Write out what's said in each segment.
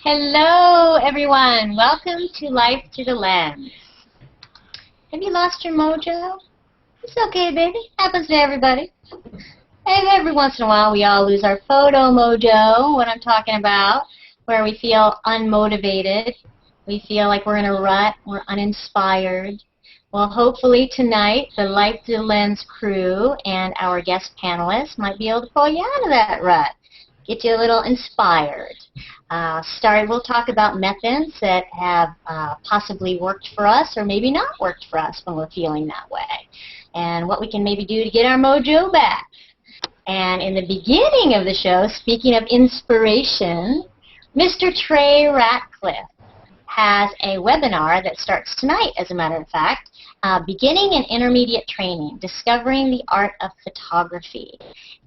Hello, everyone. Welcome to Life Through the Lens. Have you lost your mojo? It's okay, baby. Happens to everybody. And every once in a while, we all lose our photo mojo, what I'm talking about, where we feel unmotivated. We feel like we're in a rut. We're uninspired. Well, hopefully tonight, the Life Through the Lens crew and our guest panelists might be able to pull you out of that rut, get you a little inspired. We'll talk about methods that have possibly worked for us or maybe not worked for us when we're feeling that way, and what we can maybe do to get our mojo back. And in the beginning of the show, speaking of inspiration, Mr. Trey Ratcliffe has a webinar that starts tonight, as a matter of fact, Beginning and Intermediate Training, Discovering the Art of Photography.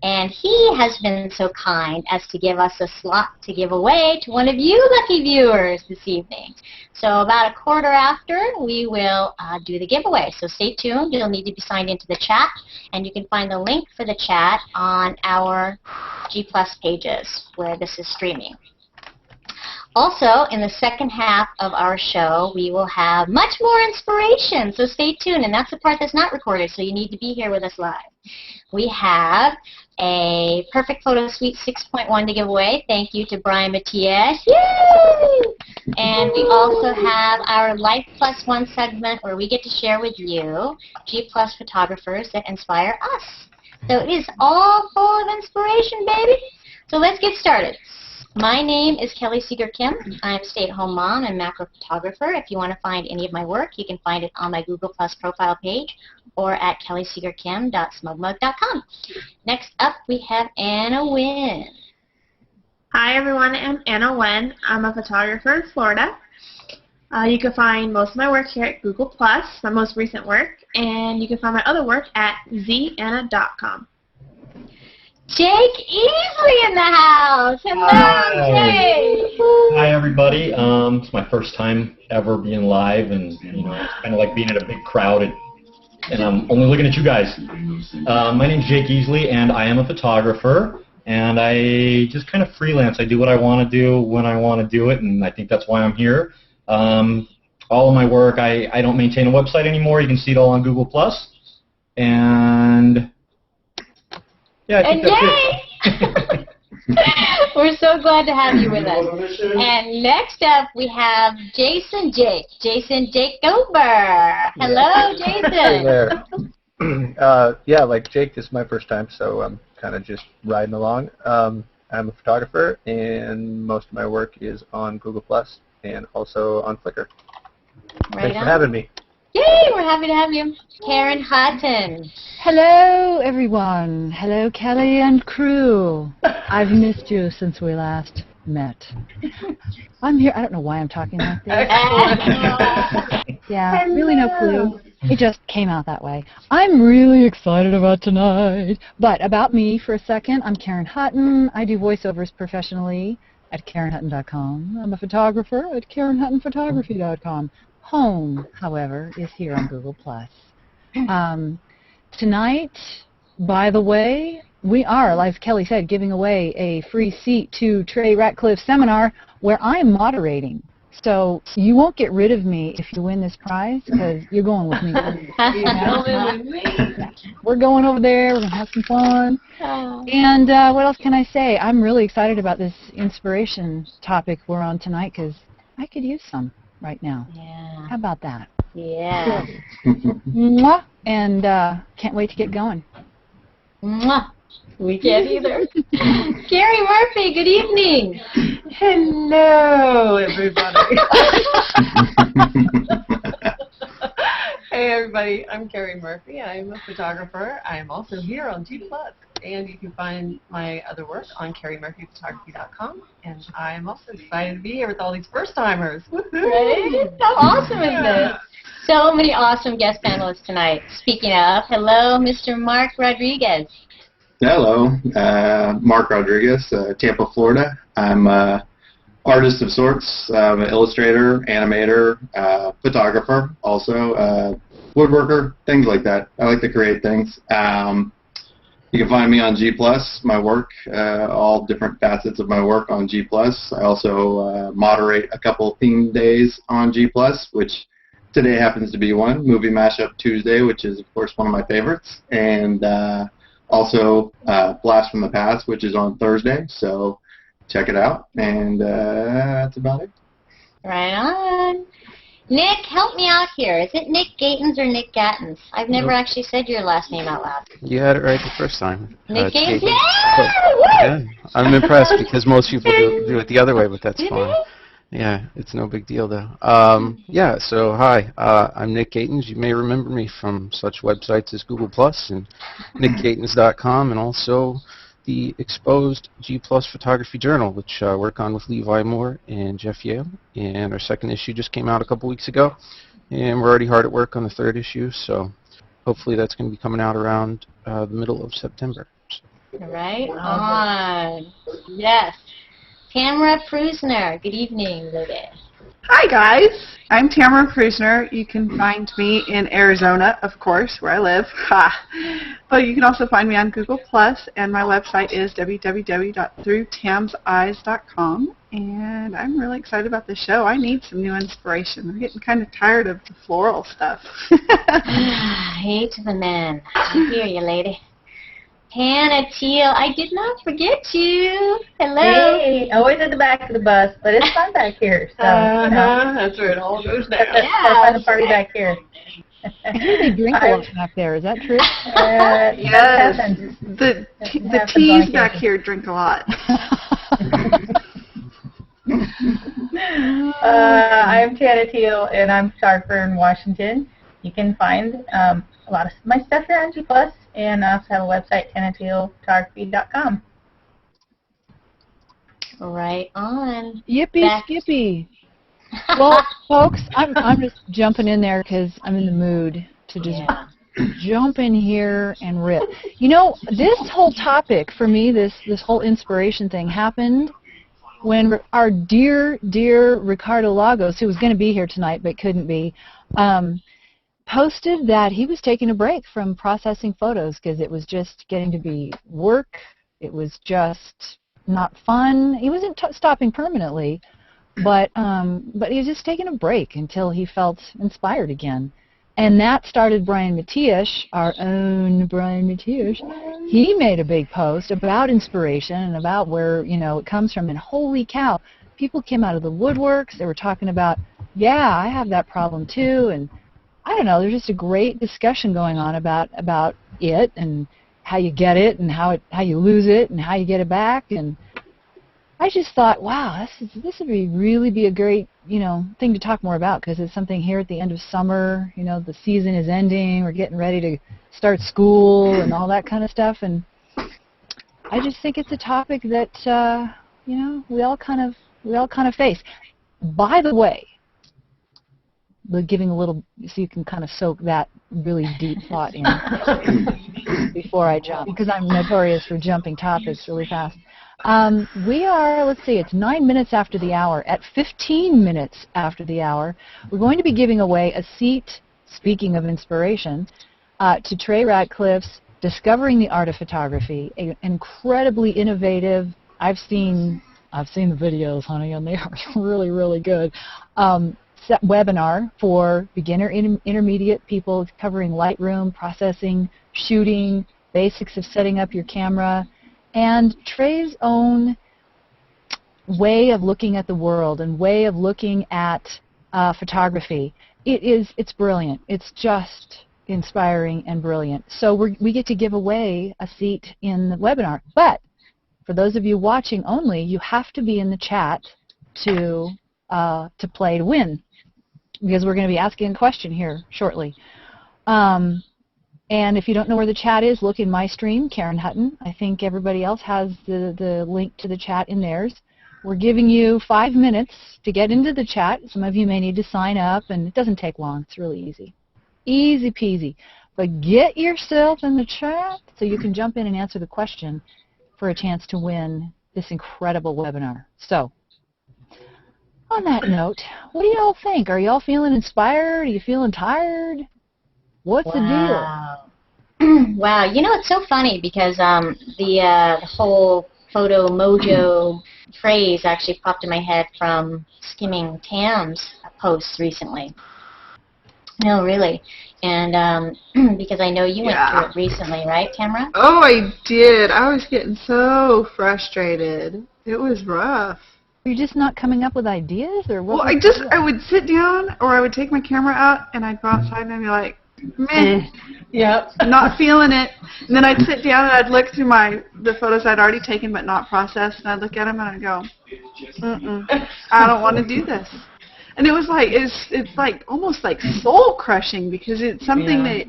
And he has been so kind as to give us a slot to give away to one of you lucky viewers this evening. So about a quarter after, we will do the giveaway. So stay tuned. You'll need to be signed into the chat, and you can find the link for the chat on our G+ pages where this is streaming. Also, in the second half of our show, we will have much more inspiration, so stay tuned. And that's the part that's not recorded, so you need to be here with us live. We have a Perfect Photo Suite 6.1 to give away. Thank you to Brian Matias. Yay! And we also have our Life Plus One segment where we get to share with you G+ photographers that inspire us. So it is all full of inspiration, baby. So let's get started. My name is Kelly Seeger Kim. I'm a stay-at-home mom and macro photographer. If you want to find any of my work, you can find it on my Google Plus profile page or at kellyseegerkim.smugmug.com. Next up, we have Anna Wynn. Hi, everyone. I'm Anna Wynn. I'm a photographer in Florida. You can find most of my work here at Google Plus, my most recent work, and you can find my other work at zanna.com. Jake Easley in the house. Hello, Jake. Hi, everybody. It's my first time ever being live, and it's kind of like being in a big crowd, and I'm only looking at you guys. My name's Jake Easley, and I am a photographer, and I just kind of freelance. I do what I want to do when I want to do it, and I think that's why I'm here. All of my work, I don't maintain a website anymore. You can see it all on Google Plus, and yeah, I think that's it. We're so glad to have you with us. And next up, we have Jason Jakober. Hello, Jason. Hey there. Yeah, like Jake, this is my first time, so I'm kind of just riding along. I'm a photographer, and most of my work is on Google Plus and also on Flickr. Thanks for having me. Yay, we're happy to have you. Karen Hutton. Hello, everyone. Hello, Kelly and crew. I've missed you since we last met. I'm here. I don't know why I'm talking like this. Yeah, really no clue. It just came out that way. I'm really excited about tonight. But about me for a second, I'm Karen Hutton. I do voiceovers professionally at KarenHutton.com. I'm a photographer at KarenHuttonPhotography.com. Home, however, is here on Google+. Tonight, by the way, we are, like Kelly said, giving away a free seat to Trey Ratcliffe's seminar where I'm moderating. So you won't get rid of me if you win this prize because you're going with me. We're going over there. We're going to have some fun. And what else can I say? I'm really excited about this inspiration topic we're on tonight because I could use some right now. Yeah. How about that? Yeah. Mwah. And can't wait to get going. Mwah. We can't either. Gary Murphy, good evening. Hello, everybody. Hey, everybody. I'm Carrie Murphy. I'm a photographer. I am also here on G+. And you can find my other work on carriemurphyphotography.com. And I'm also excited to be here with all these first-timers. Right? How awesome is this? So many awesome guest panelists tonight. Speaking of, hello, Mr. Mark Rodriguez. Hello, Mark Rodriguez, Tampa, Florida. I'm an artist of sorts. I'm an illustrator, animator, photographer, also woodworker, things like that. I like to create things. You can find me on G+, my work, all different facets of my work on G+. I also moderate a couple theme days on G+, which today happens to be one, Movie Mashup Tuesday, which is, of course, one of my favorites. And also Blast from the Past, which is on Thursday. So check it out. And that's about it. Right on. Nick, help me out here. Is it Nick Gatens or Nick Gatens? I've never actually said your last name out loud. You had it right the first time. Nick Gatens? Yeah! I'm impressed because most people do it the other way, but that's fine. Yeah, it's no big deal, though. Yeah, so hi. I'm Nick Gatens. You may remember me from such websites as Google Plus and nickgatens.com, and also the Exposed G+ Photography Journal, which I work on with Levi Moore and Jeff Yale. And our second issue just came out a couple weeks ago, and we're already hard at work on the third issue, so hopefully that's going to be coming out around the middle of September. Right on. Yes. Tamara Prusner. Good evening, lady. Hi guys, I'm Tamara Prusner. You can find me in Arizona, of course, where I live. But you can also find me on Google+, and my website is www.throughtamseyes.com. And I'm really excited about the show. I need some new inspiration. I'm getting kind of tired of the floral stuff. Hey to the man. I hear you, lady. Hannah Teal, I did not forget you. Hello. Hey, always at the back of the bus, but it's fun back here. So, you know, that's where it all goes down. That's fun to party back here. I hear they drink a lot back there. Is that true? Yes. The teas back here drink a lot. I'm Tana Teal, and I'm photographer in Washington. You can find a lot of my stuff here on G+, and I also have a website, tanatealphotography.com. Right on. Yippee skippy. Well, folks, I'm just jumping in there because I'm in the mood to just jump in here and rip. You know, this whole topic for me, this whole inspiration thing happened when our dear Ricardo Lagos, who was going to be here tonight but couldn't be, posted that he was taking a break from processing photos because it was just getting to be work. It was just not fun. He wasn't stopping permanently, but he was just taking a break until he felt inspired again. And that started Brian Matiash, our own Brian Matiash. He made a big post about inspiration and about where, you know, it comes from. And holy cow, people came out of the woodworks. They were talking about, yeah, I have that problem too. And I don't know, there's just a great discussion going on about it and how you get it and how you lose it and how you get it back. And I just thought, wow, this would really be a great, you know, thing to talk more about, because it's something here at the end of summer. You know, the season is ending. We're getting ready to start school and all that kind of stuff. And I just think it's a topic that you know, we all kind of face. By the way, giving a little, so you can kind of soak that really deep thought in before I jump, because I'm notorious for jumping topics really fast. We are, let's see, it's 9 minutes after the hour. At 15 minutes after the hour, we're going to be giving away a seat, speaking of inspiration, to Trey Ratcliffe's Discovering the Art of Photography, an incredibly innovative, I've seen the videos, honey, and they are really, really good, webinar for beginner intermediate people, covering Lightroom, processing, shooting, basics of setting up your camera, and Trey's own way of looking at the world and way of looking at photography. It's brilliant. It's just inspiring and brilliant. So we get to give away a seat in the webinar. But for those of you watching only, you have to be in the chat to play to win, because we're going to be asking a question here shortly. And if you don't know where the chat is, look in my stream, Karen Hutton. I think everybody else has the link to the chat in theirs. We're giving you 5 minutes to get into the chat. Some of you may need to sign up, and it doesn't take long. It's really easy. Easy peasy. But get yourself in the chat so you can jump in and answer the question for a chance to win this incredible webinar. So, on that note, what do y'all think? Are y'all feeling inspired? Are you feeling tired? What's the deal? Wow, you know, it's so funny because the whole photo mojo phrase actually popped in my head from skimming Tam's posts recently. No, really. And because I know you went through it recently, right, Tamara? Oh, I did. I was getting so frustrated. It was rough. Were you just not coming up with ideas, or what? Well, I would sit down, or I would take my camera out, and I'd go outside and I'd be like, meh. Yep. Not feeling it. And then I'd sit down and I'd look through the photos I'd already taken but not processed, and I'd look at them and I'd go, I don't want to do this. And it was like, it's like almost like soul crushing because it's something that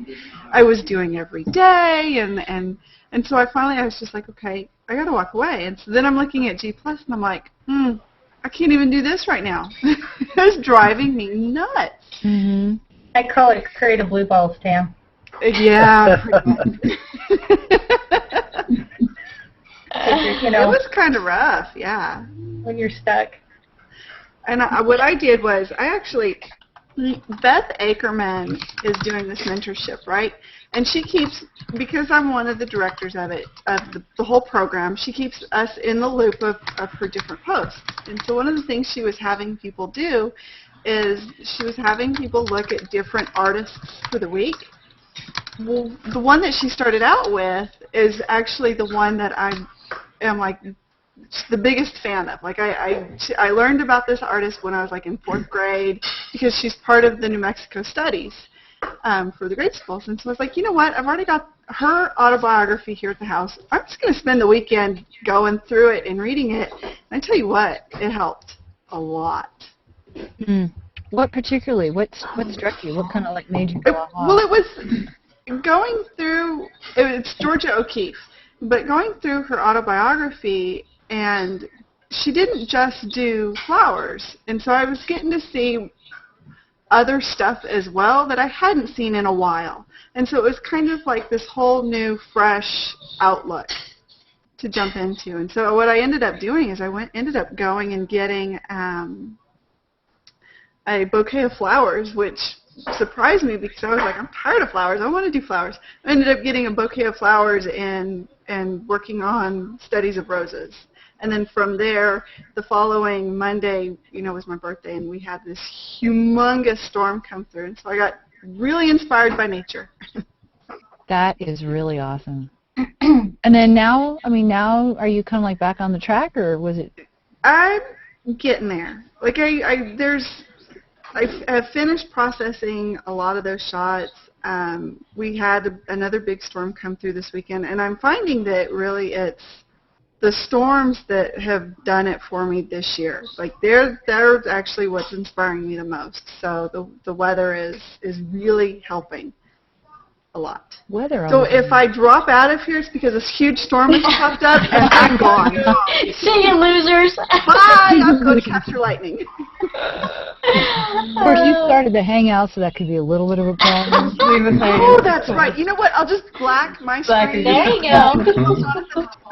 I was doing every day, and so I was just like, okay, I got to walk away. And so then I'm looking at G Plus and I'm like, I can't even do this right now. It was driving me nuts. Mm-hmm. I call it creative blue balls, Tam. Yeah. You know, it was kind of rough, yeah. when you're stuck. And what I did was, Beth Ackerman is doing this mentorship, right? And she keeps, because I'm one of the directors of it, of the whole program, she keeps us in the loop of her different posts. And so one of the things she was having people do is she was having people look at different artists for the week. Well, the one that she started out with is actually the one that I am like the biggest fan of. Like I learned about this artist when I was like in 4th grade because she's part of the New Mexico studies for the grade schools. And so I was like, you know what? I've already got her autobiography here at the house. I'm just going to spend the weekend going through it and reading it. And I tell you what, it helped a lot. What particularly? What struck you? What kind of like made you go off? Well, it was going through. It's Georgia O'Keeffe, but going through her autobiography, and she didn't just do flowers, and so I was getting to see other stuff as well that I hadn't seen in a while, and so it was kind of like this whole new, fresh outlook to jump into. And so what I ended up doing is ended up going and getting a bouquet of flowers, which surprised me because I was like, I'm tired of flowers. I want to do flowers. I ended up getting a bouquet of flowers and working on studies of roses. And then from there, the following Monday, was my birthday, and we had this humongous storm come through. And so I got really inspired by nature. That is really awesome. And then now are you kind of like back on the track, or was it? I'm getting there. Like I've finished processing a lot of those shots. We had another big storm come through this weekend, and I'm finding that really it's the storms that have done it for me this year. Like they're actually what's inspiring me the most. So the weather is really helping a lot. Weather. So if I drop out of here, it's because this huge storm has popped up and I'm gone. See you, losers. Bye. I'm going to capture lightning. Of course, you started the hangout, so that could be a little bit of a problem. Oh, that's right. You know what? I'll just black my screen. There you go.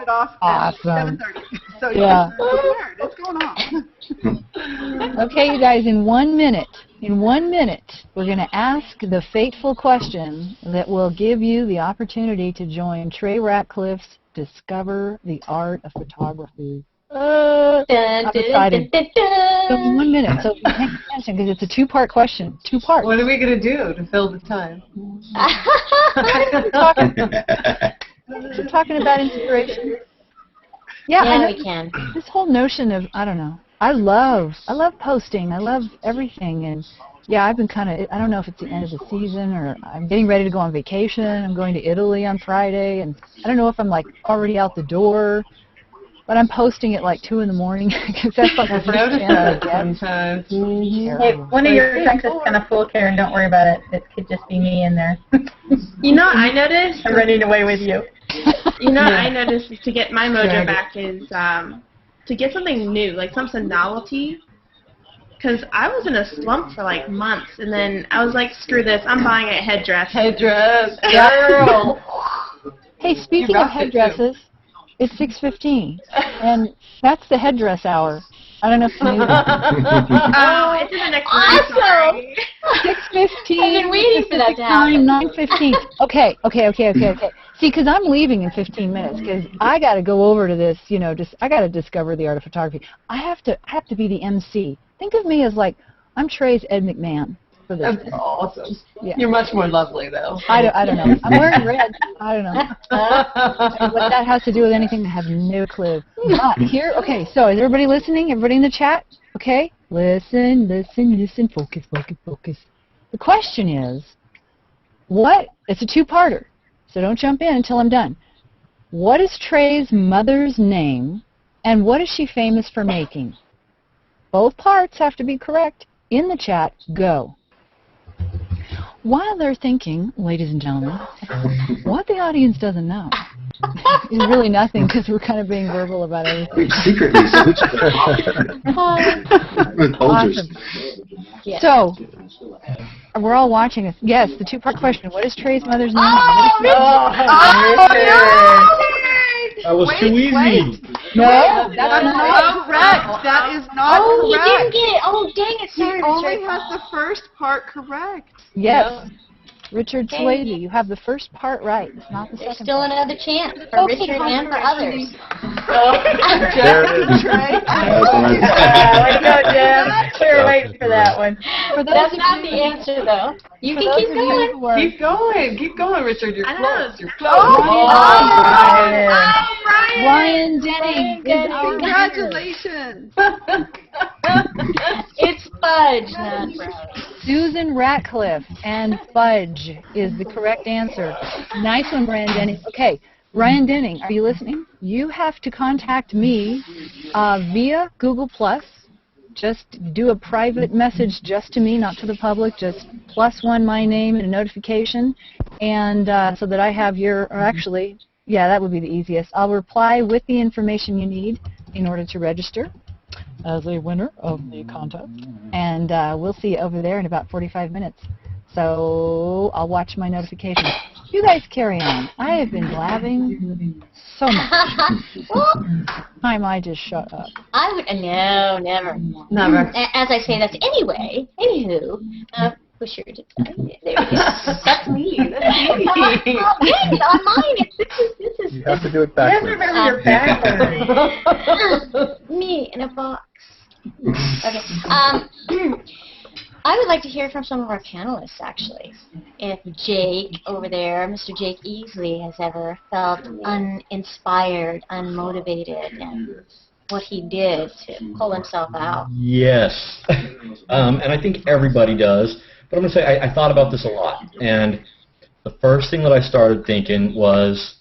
It off Awesome. at 7:30. So Yeah. It's going on. Okay, you guys, in 1 minute, we're going to ask the fateful question that will give you the opportunity to join Trey Ratcliffe's Discover the Art of Photography. I'm excited. So in 1 minute, so pay attention because it's a 2-part question. 2 parts. What are we going to do to fill the time? We're talking about inspiration. Yeah, we can. This whole notion of, I don't know, I love posting. I love everything. And yeah, I've been I don't know if it's the end of the season or I'm getting ready to go on vacation. I'm going to Italy on Friday. And I don't know if I'm like already out the door. But I'm posting at like 2 in the morning because that's like the first chance I get. Hey, one of your tanks is kind of full, Karen. Don't worry about it. It could just be me in there. I noticed. I'm running away with you. I noticed to get my mojo back is to get something new, like something novelty. Because I was in a slump for like months, and then I was like, screw this, I'm buying a headdress. Headdress, girl. Hey, speaking of headdresses, it's 6:15, and that's the headdress hour. I don't know if you knew Oh, it's in the next week. Sorry. 6:15. I've been waiting for that to happen. 9:15. Okay. See, because I'm leaving in 15 minutes, because I got to go over to this, I got to discover the art of photography. I have to be the MC. Think of me as like, I'm Trey's Ed McMahon for this. That's awesome. Yeah. You're much more lovely, though. I don't know. I'm wearing red. I don't know. What that has to do with anything, I have no clue. But here, okay, so is everybody listening? Everybody in the chat? Okay? Listen, focus. The question is, it's a two-parter, so don't jump in until I'm done. What is Trey's mother's name, and what is she famous for making? Both parts have to be correct. In the chat, go. While they're thinking, ladies and gentlemen, what the audience doesn't know is really nothing, because we're kind of being verbal about everything. We secretly Awesome. Yeah. So, we're all watching us. Yes, the two-part question. What is Trey's mother's name? That was too easy. No, That's not correct. That is not Oh, you correct. didn't get it. Oh, dang it. He Sorry, only Richard. has the first part correct. Yes. Richard Swayze, you have the first part right. It's not the There's second still part. another chance for Richard and for others. There it is. Way to go, Jim. We were waiting for that one. That's not the answer, though. You can keep going. Keep going, Richard. You're I know. close. You're close. Ryan Denning is our winner. Congratulations. It's fudge, not brownie. Susan Ratcliffe and fudge is the correct answer. Nice one, Ryan Denning. Okay, Ryan Denning, are you listening? You have to contact me via Google+. Just do a private message just to me, not to the public. Just +1 my name and a notification, and so that I have that would be the easiest. I'll reply with the information you need in order to register as a winner of the contest. And we'll see you over there in about 45 minutes. So I'll watch my notifications. You guys carry on. I have been blabbing so much. Time I just shut up. I would, no, never. Never. As I say, that's anyway. Anywho, push your decide. There we go. That's me. That's me. On mine. This is. You have to do it Just backwards. remember your backwards. Me in a box. Okay. I would like to hear from some of our panelists, actually. If Jake over there, Mr. Jake Easley, has ever felt uninspired, unmotivated, and what he did to pull himself out. Yes. And I think everybody does. But I'm going to say I thought about this a lot. And the first thing that I started thinking was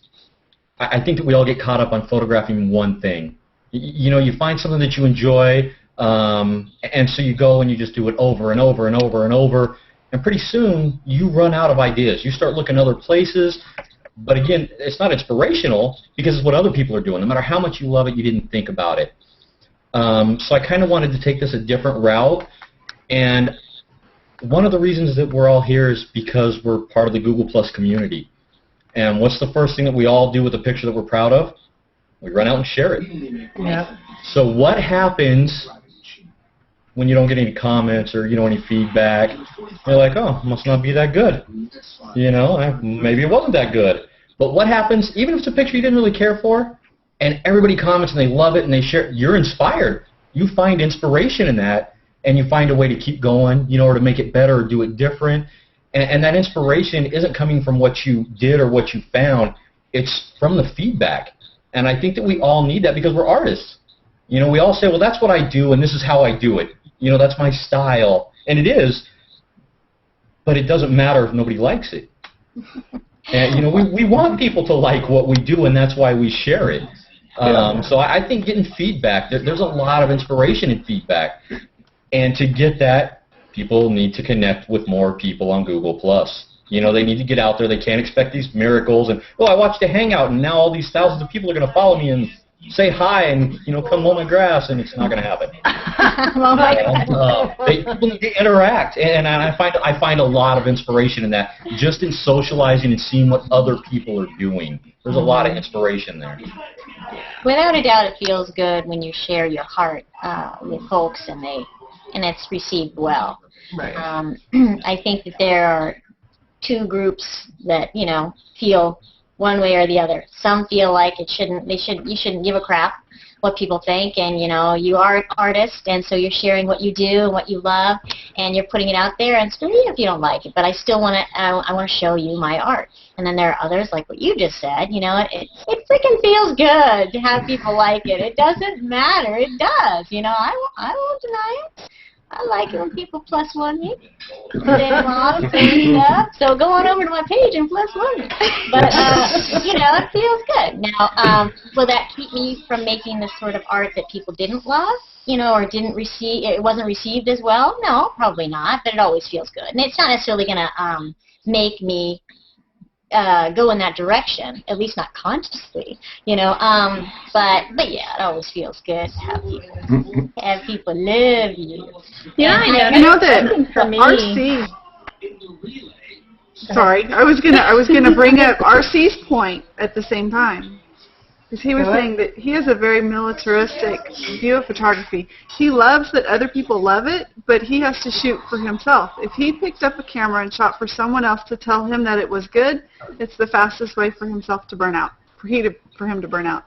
I think that we all get caught up on photographing one thing. You find something that you enjoy, and so you go and you just do it over and over and over and over, and pretty soon you run out of ideas. You start looking other places, but again, it's not inspirational because it's what other people are doing. No matter how much you love it, you didn't think about it. So I kind of wanted to take this a different route, and one of the reasons that we're all here is because we're part of the Google Plus community. And what's the first thing that we all do with a picture that we're proud of? We run out and share it. Yeah. So what happens when you don't get any comments or any feedback? You're like, oh, must not be that good. Maybe it wasn't that good. But what happens, even if it's a picture you didn't really care for, and everybody comments and they love it and they share it, you're inspired. You find inspiration in that, and you find a way to keep going, or to make it better or do it different. And that inspiration isn't coming from what you did or what you found. It's from the feedback. And I think that we all need that because we're artists. We all say, well, that's what I do, and this is how I do it. That's my style. And it is, but it doesn't matter if nobody likes it. And, we want people to like what we do, and that's why we share it. So I think getting feedback, there's a lot of inspiration in feedback. And to get that, people need to connect with more people on Google+. They need to get out there. They can't expect these miracles. And, I watched a Hangout, and now all these thousands of people are going to follow me. And say hi and come mow my grass, and it's not going to happen. People need to interact, and I find a lot of inspiration in that, just in socializing and seeing what other people are doing. There's a lot of inspiration there. Without a doubt, it feels good when you share your heart with folks and it's received well. Right. I think that there are two groups that feel one way or the other. Some feel like you shouldn't give a crap what people think, and you are an artist, and so you're sharing what you do and what you love, and you're putting it out there, and screw you if you don't like it, but I still want to show you my art. And then there are others, like what you just said, it freaking feels good to have people like it. It doesn't matter, it does. I won't deny it. I like it when people plus one me. They have a lot of funny stuff. So go on over to my page and plus one me. But it feels good. Now, will that keep me from making the sort of art that people didn't love, or didn't receive? It wasn't received as well. No, probably not. But it always feels good, and it's not necessarily going to make me go in that direction, at least not consciously, but yeah, it always feels good to have people love you. Yeah, I know that for me. RC. Sorry, I was gonna bring up RC's point at the same time. Because he was saying that he has a very militaristic view of photography. He loves that other people love it, but he has to shoot for himself. If he picked up a camera and shot for someone else to tell him that it was good, it's the fastest way for himself to burn out, for him to burn out.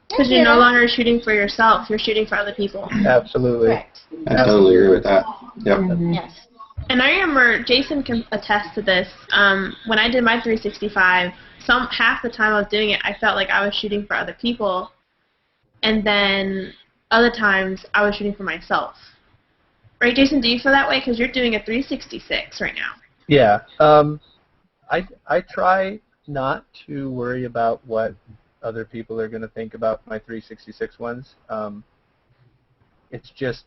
Because you're no longer shooting for yourself, you're shooting for other people. Absolutely. Correct. I totally agree with that. Yep. Yes. And I remember, Jason can attest to this, when I did my 365, half the time I was doing it, I felt like I was shooting for other people, and then other times I was shooting for myself. Right, Jason? Do you feel that way? Because you're doing a 366 right now. Yeah. I try not to worry about what other people are going to think about my 366 ones. It's just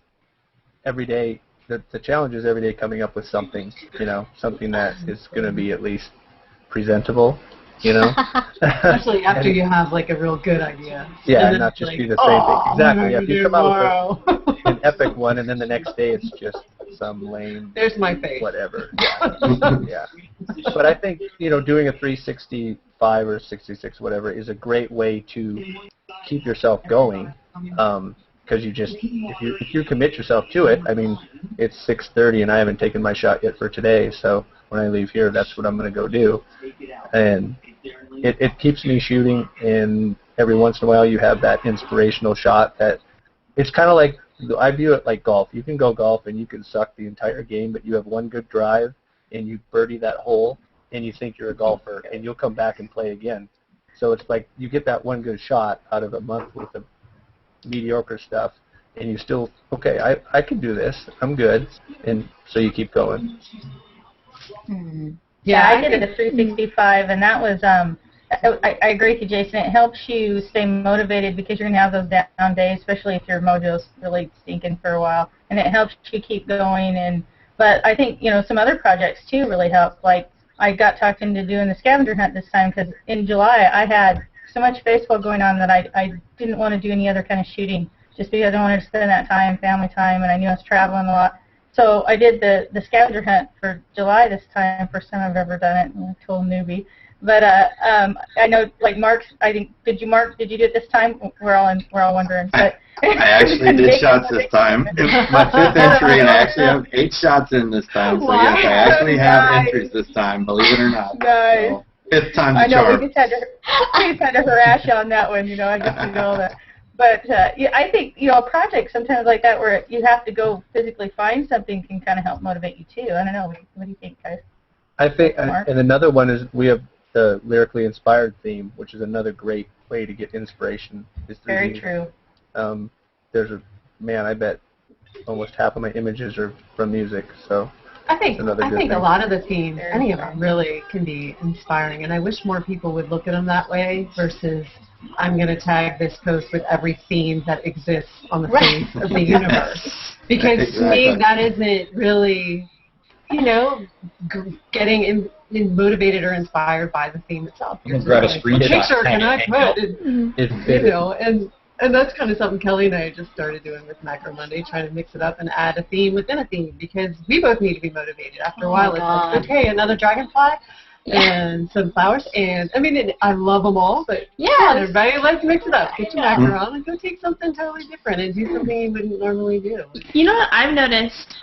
every day. The challenge is every day coming up with something, something that is going to be at least presentable. Especially after you have like a real good idea. Yeah, and not just be the same thing. Exactly. If you come out with an epic one, and then the next day it's just some lame. There's my face. Whatever. Yeah. Yeah. But I think doing a 365 or 66, whatever, is a great way to keep yourself going. Because if you commit yourself to it, I mean, it's 6:30 and I haven't taken my shot yet for today, so when I leave here, that's what I'm going to go do. And it keeps me shooting, and every once in a while you have that inspirational shot that it's kind of like, I view it like golf. You can go golf and you can suck the entire game, but you have one good drive and you birdie that hole and you think you're a golfer, and you'll come back and play again. So it's like you get that one good shot out of a month with the mediocre stuff, and you still, okay, I can do this, I'm good, and so you keep going. Yeah, I did a 365, and that was, I agree with you, Jason, it helps you stay motivated because you're going to have those down days, especially if your mojo's really stinking for a while, and it helps you keep going. But I think, some other projects, too, really help. Like, I got talked into doing the scavenger hunt this time because in July I had so much baseball going on that I didn't want to do any other kind of shooting just because I wanted to spend that time, family time, and I knew I was traveling a lot. So I did the scavenger hunt for July this time, first time I've ever done it, a total newbie. But I know, like Mark, I think, did you do it this time? We're all wondering. But I actually did shots this time. It's my 5th entry, and I actually have 8 shots in this time. So yes, I actually have entries this time, believe it or not. Nice. So, 5th time's a I know, charm. we just had to harass you on that one, I guess you know that. But yeah, I think, a project sometimes like that where you have to go physically find something can kind of help motivate you too. I don't know. What do you think, guys? I think, and another one is we have the lyrically inspired theme, which is another great way to get inspiration. Very true. I bet almost half of my images are from music, so. I think a lot of the themes, any of them, really can be inspiring, and I wish more people would look at them that way versus I'm going to tag this post with every theme that exists on the face of the universe. Because to me, that isn't really, getting motivated or inspired by the theme itself. I'm gonna grab a screenshot. Picture can I put? It You know, and that's kind of something Kelly and I just started doing with Macro Monday, trying to mix it up and add a theme within a theme, because we both need to be motivated. After a while, it's like, okay, another dragonfly and some flowers, and I mean, I love them all, but everybody, let's mix it up. Get your macaron and go take something totally different and do something you wouldn't normally do. You know what I've noticed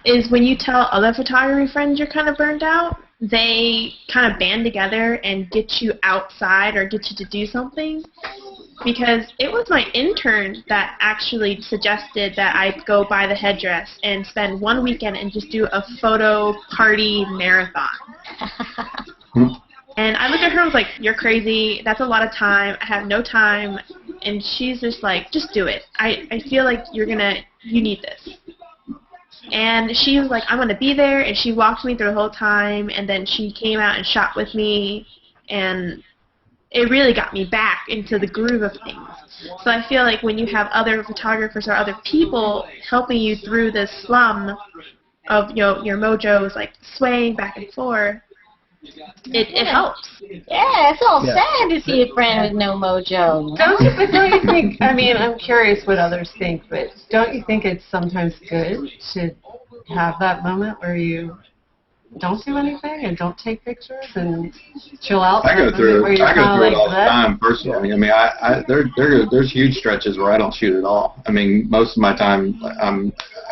is when you tell other photography friends you're kind of burned out, they kind of band together and get you outside or get you to do something. Because it was my intern that actually suggested that I go buy the headdress and spend one weekend and just do a photo party marathon. And I looked at her and was like, you're crazy. That's a lot of time. I have no time. And she's just like, just do it. I feel like you need this. And she was like, I'm going to be there. And she walked me through the whole time. And then she came out and shot with me. And it really got me back into the groove of things. So I feel like when you have other photographers or other people helping you through this slum of your mojo is like swaying back and forth, it helps. Yeah, it's all sad to see a friend with no mojo. Don't you think, I mean, I'm curious what others think, but don't you think it's sometimes good to have that moment where you don't do anything and don't take pictures and chill out? I go through it all the time personally. I mean, there's huge stretches where I don't shoot at all. I mean, most of my time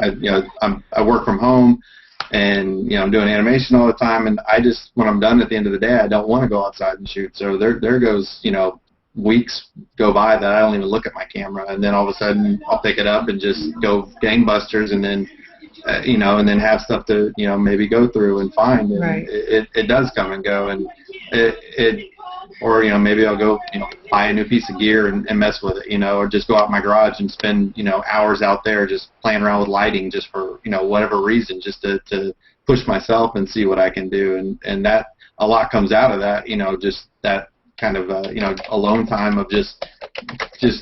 I work from home, and I'm doing animation all the time, and when I'm done at the end of the day, I don't want to go outside and shoot. So there goes weeks go by that I don't even look at my camera, and then all of a sudden I'll pick it up and just go gangbusters, and then and then have stuff to maybe go through and find, and it does come and go, and or maybe I'll go buy a new piece of gear and mess with it, or just go out in my garage and spend hours out there just playing around with lighting just for whatever reason, just to push myself and see what I can do, and that a lot comes out of that, just that kind of alone time of just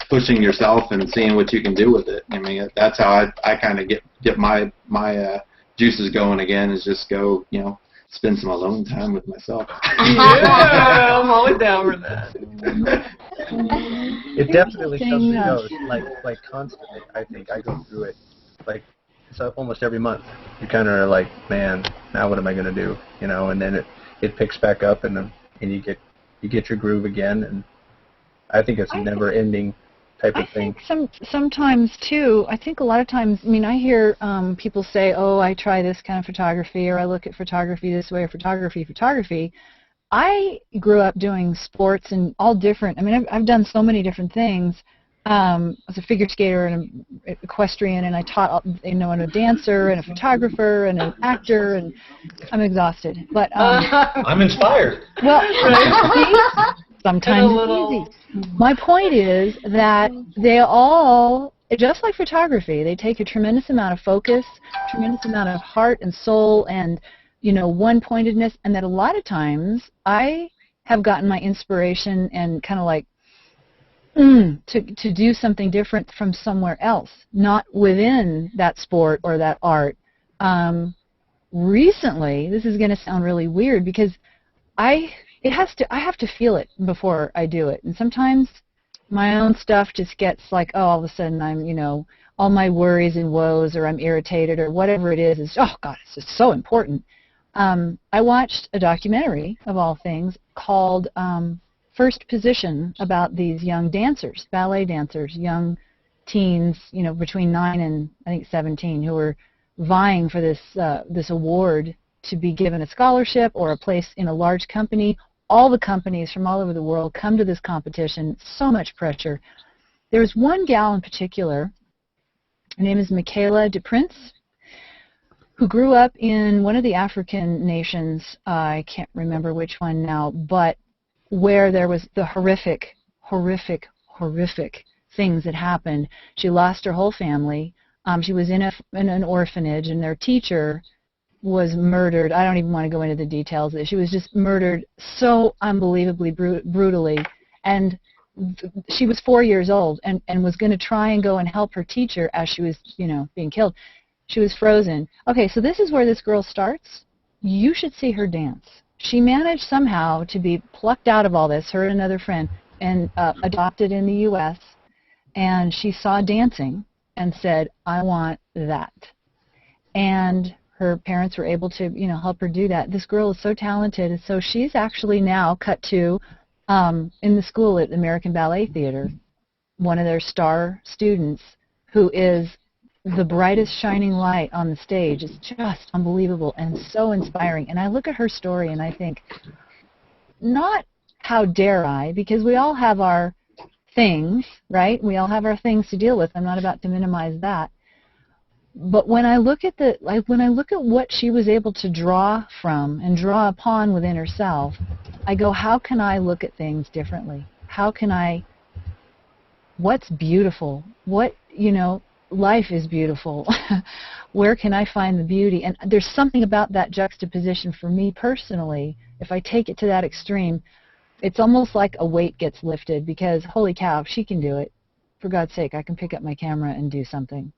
pushing yourself and seeing what you can do with it. I mean, that's how I kind of get my juices going again, is just go spend some alone time with myself. Yeah, I'm always down for that. It definitely comes and goes, like constantly. I think I go through it like almost every month. You kind of are like, man, now what am I going to do? And then it picks back up, and you get your groove again, and I think it's a never-ending type of thing. I think sometimes too. I think a lot of times. I mean, I hear people say, "Oh, I try this kind of photography, or I look at photography this way, or photography." I grew up doing sports and all different. I mean, I've done so many different things. I was a figure skater and an equestrian, and I taught, and a dancer and a photographer and an actor, and I'm exhausted. But I'm inspired. Well, sometimes it's easy. My point is that they all, just like photography, they take a tremendous amount of focus, tremendous amount of heart and soul, and one-pointedness, and that a lot of times I have gotten my inspiration and kind of like to do something different from somewhere else, not within that sport or that art. Recently, this is going to sound really weird because I have to feel it before I do it, and sometimes my own stuff just gets like, oh, all of a sudden I'm all my worries and woes, or I'm irritated, or whatever it is oh God, it's just so important. I watched a documentary, of all things, called First Position, about these young dancers, ballet dancers, young teens, between 9 and I think 17, who were vying for this award to be given a scholarship or a place in a large company. All the companies from all over the world come to this competition. So much pressure. There was one gal in particular. Her name is Michaela DePrince, who grew up in one of the African nations. I can't remember which one now, but where there was the horrific things that happened. She lost her whole family. She was in an orphanage, and their teacher was murdered. I don't even want to go into the details. She was just murdered so unbelievably brutally. And she was 4 years old and was going to try and go and help her teacher as she was, being killed. She was frozen. Okay, so this is where this girl starts. You should see her dance. she managed somehow to be plucked out of all this, her and another friend, and adopted in the U.S., and she saw dancing and said, I want that. And her parents were able to, help her do that. This girl is so talented, and so she's actually now cut to in the school at the American Ballet Theater, one of their star students who is the brightest shining light on the stage. Is just unbelievable and so inspiring. And I look at her story and I think, not how dare I, because we all have our things, right? We all have our things to deal with. I'm not about to minimize that. But when I look at what she was able to draw from and draw upon within herself, I go, how can I look at things differently? What's beautiful? Life is beautiful. Where can I find the beauty? And there's something about that juxtaposition for me personally. If I take it to that extreme, it's almost like a weight gets lifted, because holy cow, if she can do it, for God's sake, I can pick up my camera and do something.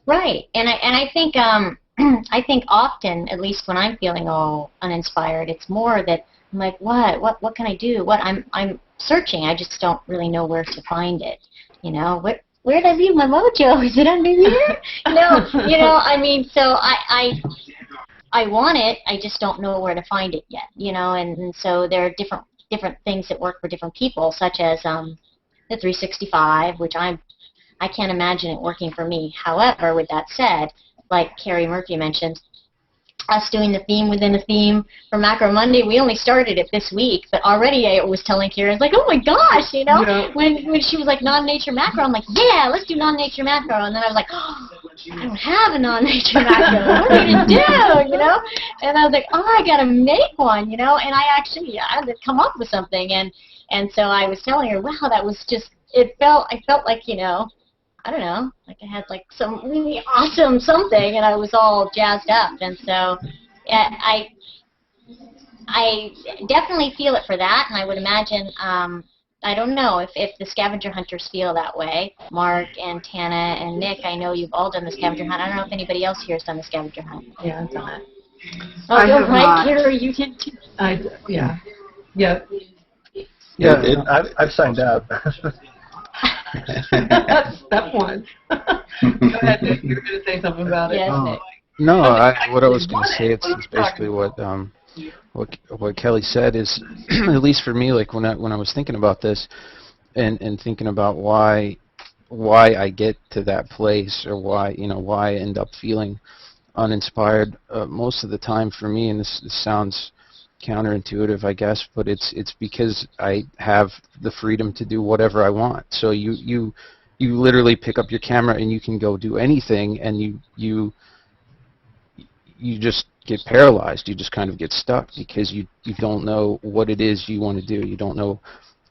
Right, and I think I think often, at least when I'm feeling all uninspired, it's more that I'm like, what can I do? I'm searching. I just don't really know where to find it. Where did I leave my mojo? Is it under here? I mean, so I want it. I just don't know where to find it yet. And so there are different things that work for different people, such as the 365, which I can't imagine it working for me. However, with that said, like Carrie Murphy mentioned, us doing the theme within a theme for Macro Monday, we only started it this week, but already I was telling Carrie, I was like, oh my gosh, Yeah. when she was like non-nature macro, I'm like, yeah, let's do non-nature macro, and then I was like, oh, I don't have a non-nature macro, what are we going to do, and I was like, oh, I got to make one, and I actually, I had to come up with something, and so I was telling her, wow, that was just, I felt like, I don't know, like I had like some really awesome something, and I was all jazzed up, and so I definitely feel it for that, and I would imagine, I don't know if the scavenger hunters feel that way. Mark and Tana and Nick, I know you've all done the scavenger hunt. I don't know if anybody else here has done the scavenger hunt. Yeah, I've done it. Oh, I have right, not. Carrie, you did too. Yeah. Yep. Yeah. I've signed up. That's step one. Go ahead, Nick. You were going to say something about it. Yes, Oh. Nick. No, what I was actually going to won say, it. it's What are you basically talking what Kelly said is, at least for me, like when I was thinking about this, and thinking about why I get to that place, or why I end up feeling uninspired most of the time for me, and this sounds counterintuitive, I guess, but it's because I have the freedom to do whatever I want. So you literally pick up your camera and you can go do anything, and you just get paralyzed. You just kind of get stuck because you don't know what it is you want to do. You don't know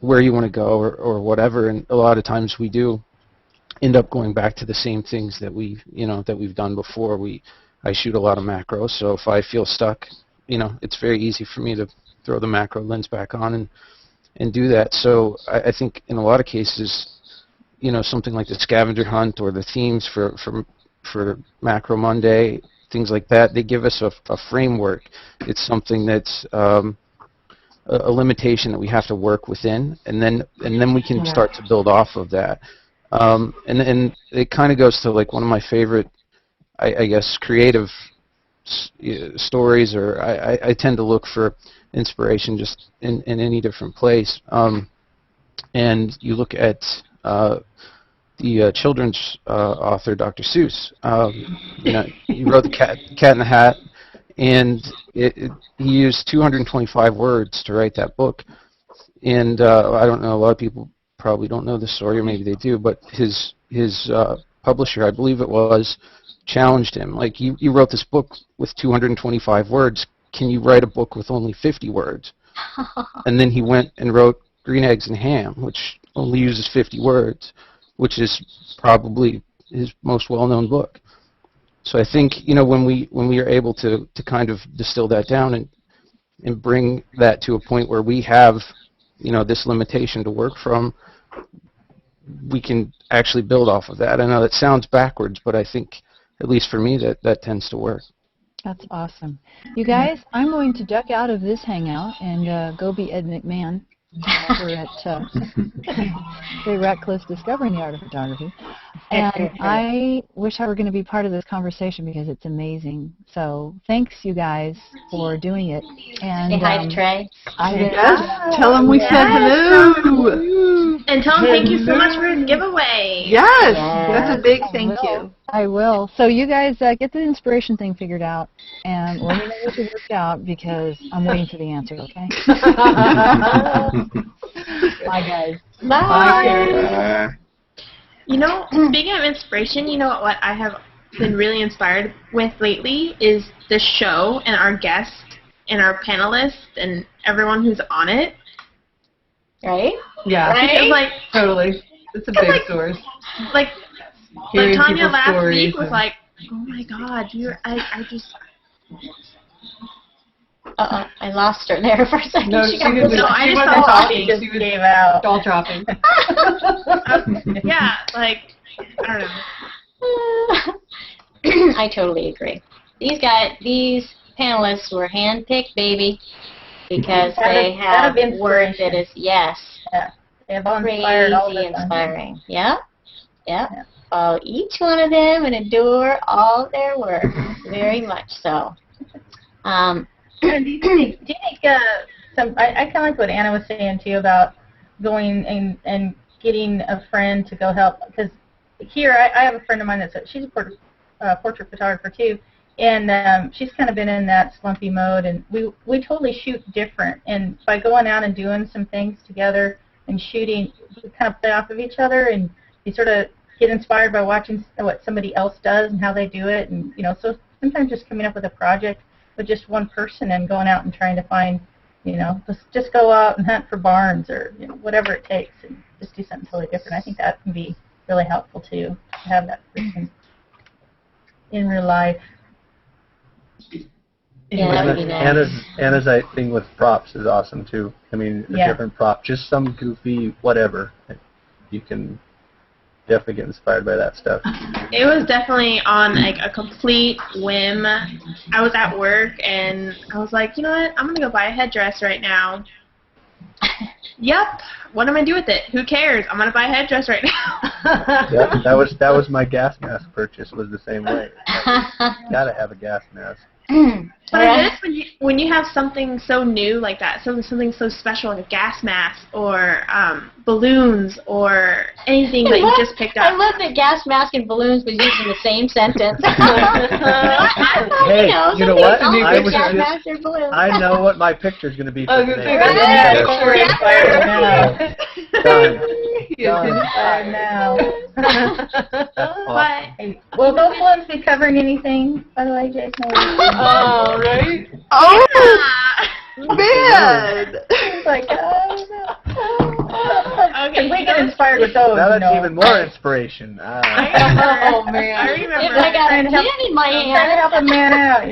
where you want to go or whatever. And a lot of times we do end up going back to the same things that we've done before. I shoot a lot of macros, so if I feel stuck, it's very easy for me to throw the macro lens back on and do that. So I think in a lot of cases, something like the scavenger hunt or the themes for Macro Monday, things like that, they give us a framework. It's something that's a limitation that we have to work within, and then we can start to build off of that. And it kind of goes to like one of my favorite, I guess, creative stories, or I tend to look for inspiration just in any different place. And you look at the children's author, Dr. Seuss. He wrote The Cat in the Hat, and he used 225 words to write that book. And I don't know, a lot of people probably don't know this story, or maybe they do, but his publisher, I believe it was, challenged him. Like, you wrote this book with 225 words. Can you write a book with only 50 words? And then he went and wrote Green Eggs and Ham, which only uses 50 words, which is probably his most well-known book. So I think, when we are able to kind of distill that down and bring that to a point where we have, this limitation to work from, we can actually build off of that. I know that sounds backwards, but I think, at least for me, that tends to work. That's awesome. You guys, I'm going to duck out of this hangout and go be Ed McMahon over at Ray Ratcliffe Discovering the Art of Photography. And I wish I were going to be part of this conversation because it's amazing. So thanks, you guys, for doing it. And say hi to Trey. Yes, tell him we said hello. And tell him thank you so much for his giveaway. Yes, that's a big thank you. I will. So you guys get the inspiration thing figured out, and let me know if it worked out because I'm waiting for the answer, okay? Bye, guys. Bye. You know, speaking of inspiration, you know what I have been really inspired with lately is the show and our guests and our panelists and everyone who's on it. Right? Yeah. Right? Because, like, totally. It's a big source. Like Hearing Tanya people's last stories week was and- like, oh my God, I just... I lost her there for a second. No, she she got didn't. No, I She just wasn't thought talking. just She was gave out. jaw dropping. Yeah, like, I don't know. I totally agree. These panelists were handpicked, baby, because they have work that is, Yeah, they have all inspired all crazy of us. inspiring. Yep. Follow each one of them and adore all their work. Very much so. Do you think I kind of like what Anna was saying too about going and getting a friend to go help, because here I have a friend of mine she's a portrait photographer too, and she's kind of been in that slumpy mode, and we totally shoot different, and by going out and doing some things together and shooting, we kind of play off of each other, and you sort of get inspired by watching what somebody else does and how they do it, and so sometimes just coming up with a project with just one person and going out and trying to find, just go out and hunt for barns or whatever it takes and just do something totally different. I think that can be really helpful too, to have that person in real life. Yeah, that would be nice. Anna's thing with props is awesome too. I mean, a different prop, just some goofy whatever. You can definitely get inspired by that stuff. It was definitely on like a complete whim. I was at work and I was like, you know what? I'm gonna go buy a headdress right now. Yep. What am I do with it? Who cares? I'm gonna buy a headdress right now. Yep, that was my gas mask purchase. Was the same way. Gotta have a gas mask. But I guess when you have something so new like that, something so special like a gas mask or balloons or anything that you just picked up. I love that gas mask and balloons was used in the same sentence. Hey, you know what? I I know what my picture's going to be for today. Will those ones be covering anything, by the way, Jason? Oh, right? Oh, man! It's like, Okay, we get inspired with those. Now that's even more inspiration. Oh, man. I remember. If I got a pen in my I'm trying to hand. help a man out,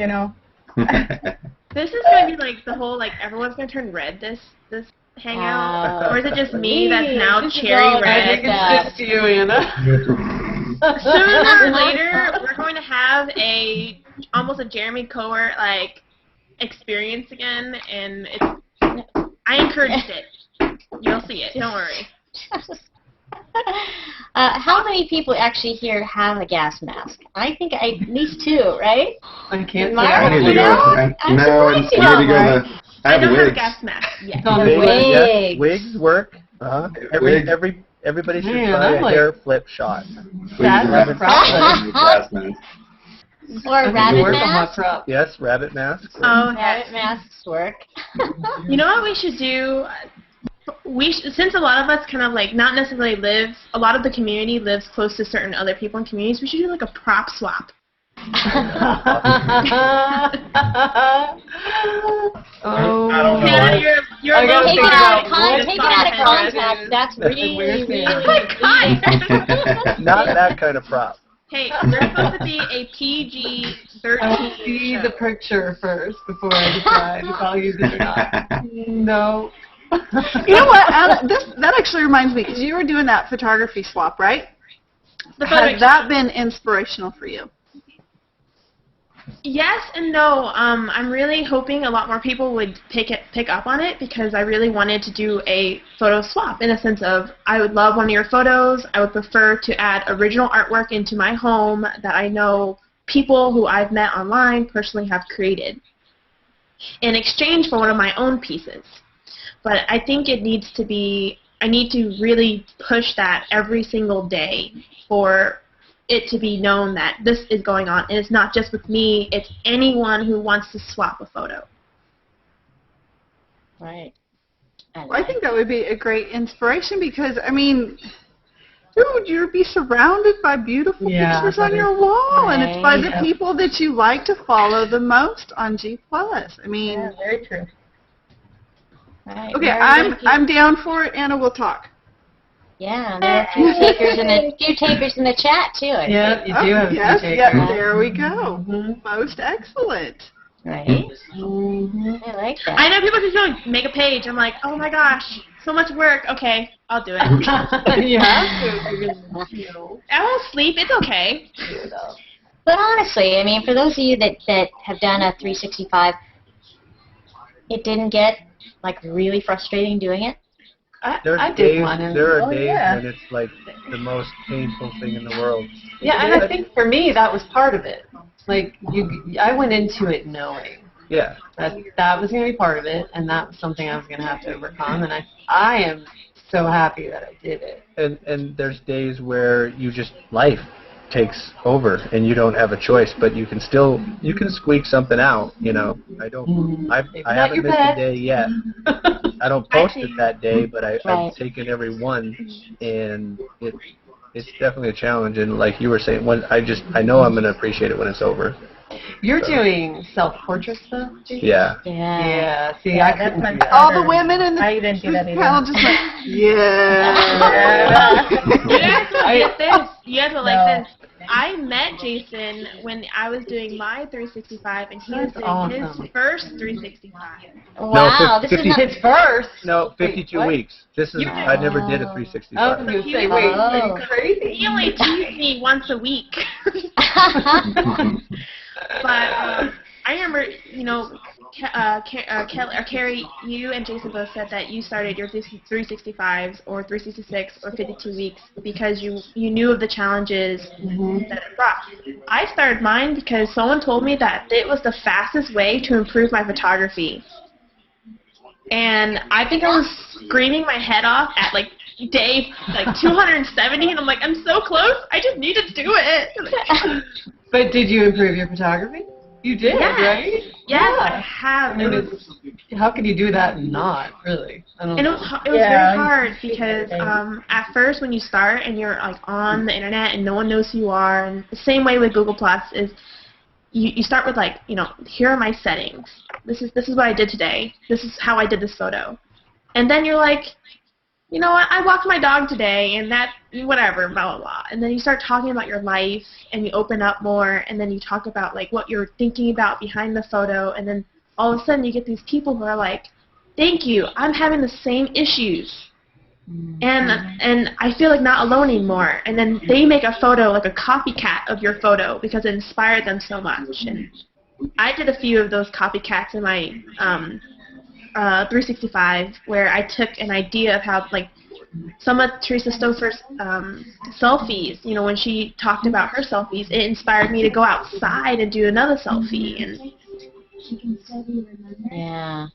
This is gonna be like the whole like everyone's gonna turn red this hangout, or is it just me that's now cherry I red? think it's just you, Anna. Sooner or later, we're going to have almost a Jeremy Coer like experience again, and I encouraged it. You'll see it. Don't worry. How many people actually here have a gas mask? I think at least 2, right? I can't Myra, I need to go. No, I need to go to. I I have don't have a wigs. gas mask yet. Wigs. Wigs work. Everybody should Man, try I'm a like- hair flip shot. That's Rabbit a problem. gas mask. Or I rabbit work on hot mask. prop. Yes, rabbit masks. Oh, Rabbit masks work. you know what we should do? Since a lot of us kind of like not necessarily live, a lot of the community lives close to certain other people in communities. We should do like a prop swap. Oh, Hannah, you're I gotta local. think about Take it out of context. That's really, weird really. thing. Oh my God. Not that kind of prop. Hey, there's supposed to be a PG-13 I'll see show. the picture first before I decide if I'll use it or not. No. You know what, Anna, that actually reminds me, because you were doing that photography swap, right? The photo Has that been inspirational for you? Yes and no. I'm really hoping a lot more people would pick up on it because I really wanted to do a photo swap in a sense of I would love one of your photos. I would prefer to add original artwork into my home that I know people who I've met online personally have created in exchange for one of my own pieces. But I think it needs to be, I need to really push that every single day for it to be known that this is going on, and it's not just with me, it's anyone who wants to swap a photo. Right. I think that would be a great inspiration because, I mean, dude, you'd be surrounded by beautiful pictures on your wall, and it's by the people that you like to follow the most on G+. I mean, Yeah, very true. Right. Okay, I'm down for it. Anna, we'll talk. Yeah, there are a few takers in the chat too. I Yeah, think. you do have a few Yes, takers. yes, there we go. Most excellent. Right. I like that. I know people just go make a page. I'm like, oh my gosh, so much work. Okay, I'll do it. You have to. You know. I won't sleep. It's okay. But honestly, I mean, for those of you that have done a 365, it didn't get like really frustrating doing it. I did one. And There are days when it's like the most painful thing in the world. yeah, and I think for me that was part of it. Like I went into it knowing that was going to be part of it, and that was something I was going to have to overcome. And I am so happy that I did it. And there's days where you just life takes over and you don't have a choice, but you can squeak something out. You know, I haven't missed a day yet. I don't post it that day, but I've taken every one, and it's definitely a challenge. And like you were saying, I know I'm going to appreciate it when it's over. You're doing self-portraits though? Yeah. Yeah. See, I couldn't do that. All the women in the didn't do that panel just like, You guys are like this. I met Jason when I was doing my 365, and he was doing his first 365. Wow, this is not his first. No, 52 weeks. I never did a 365. I was going to say, wait, are you crazy? He only teased me once a week. But I remember, you know, Carrie, you and Jason both said that you started your 365s or 366 or 52 weeks because you knew of the challenges that it brought. I started mine because someone told me that it was the fastest way to improve my photography. And I think I was screaming my head off at like day 270, and I'm like, I'm so close. I just need to do it. But did you improve your photography? You did, right? Yeah, I have. How can you do that and not, really? I don't know. It was very hard because at first when you start and you're like on the internet and no one knows who you are, and the same way with Google Plus is you start with like, you know, here are my settings. This is what I did today. This is how I did this photo. And then you're like, you know what, I walked my dog today, and that, whatever, blah, blah, blah. And then you start talking about your life, and you open up more, and then you talk about, like, what you're thinking about behind the photo, and then all of a sudden you get these people who are like, thank you, I'm having the same issues. And I feel like not alone anymore. And then they make a photo, like a copycat of your photo, because it inspired them so much. And I did a few of those copycats in my 365, where I took an idea of how, like, some of Teresa Stouffer's selfies, you know, when she talked about her selfies, it inspired me to go outside and do another selfie. And yeah.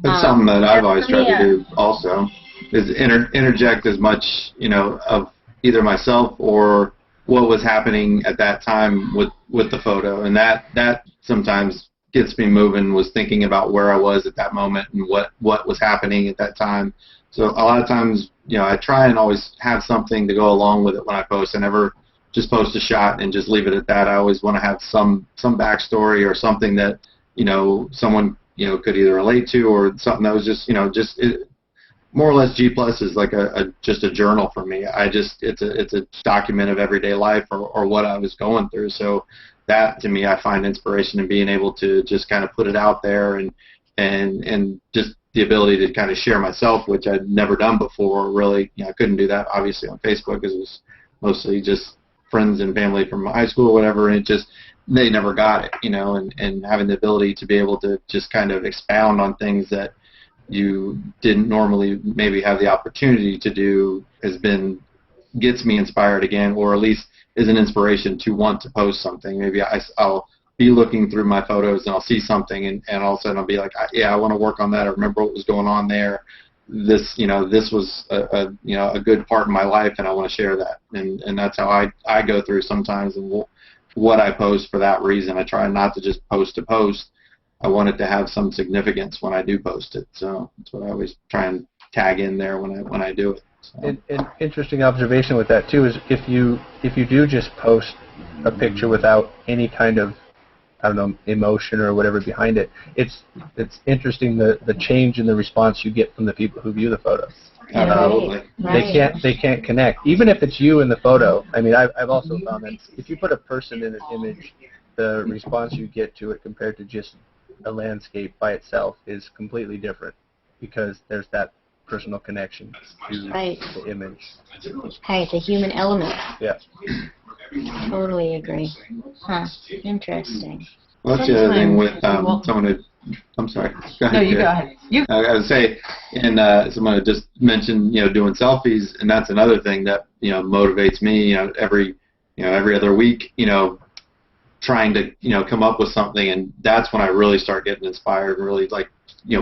That's something that I've always tried to do also, is interject as much, you know, of either myself or what was happening at that time with the photo. And that sometimes gets me moving, was thinking about where I was at that moment and what was happening at that time. So a lot of times, you know, I try and always have something to go along with it when I post. I never just post a shot and just leave it at that. I always want to have some backstory or something that, you know, someone, you know, could either relate to, or something that was just, you know, more or less G+ is like just a journal for me. It's a document of everyday life or what I was going through. So that, to me, I find inspiration in being able to just kind of put it out there, and just the ability to kind of share myself, which I'd never done before. Really, you know, I couldn't do that obviously on Facebook because it was mostly just friends and family from high school or whatever, and it just, they never got it, you know, and having the ability to be able to just kind of expound on things that you didn't normally maybe have the opportunity to do gets me inspired again, or at least is an inspiration to want to post something. Maybe I'll be looking through my photos and I'll see something, and all of a sudden I'll be like, yeah, I want to work on that. I remember what was going on there. This was a good part of my life, and I want to share that. And that's how I go through sometimes, and what I post for that reason. I try not to just post to post. I want it to have some significance when I do post it. So that's what I always try and tag in there when I do it. So. An interesting observation with that too is if you do just post a picture without any kind of, I don't know, emotion or whatever behind it, it's interesting the change in the response you get from the people who view the photo. Absolutely. They can't connect, even if it's you in the photo. I mean, I've also found that if you put a person in an image, the response you get to it compared to just a landscape by itself is completely different, because there's that personal connection to the image. Right, the human element. Yeah. Totally agree. Huh. Interesting. Well, that's the other thing with someone who, I'm sorry. Go ahead. No, you go ahead. I would say, and someone had just mentioned, doing selfies, and that's another thing that, motivates me, every other week, trying to, come up with something, and that's when I really start getting inspired and really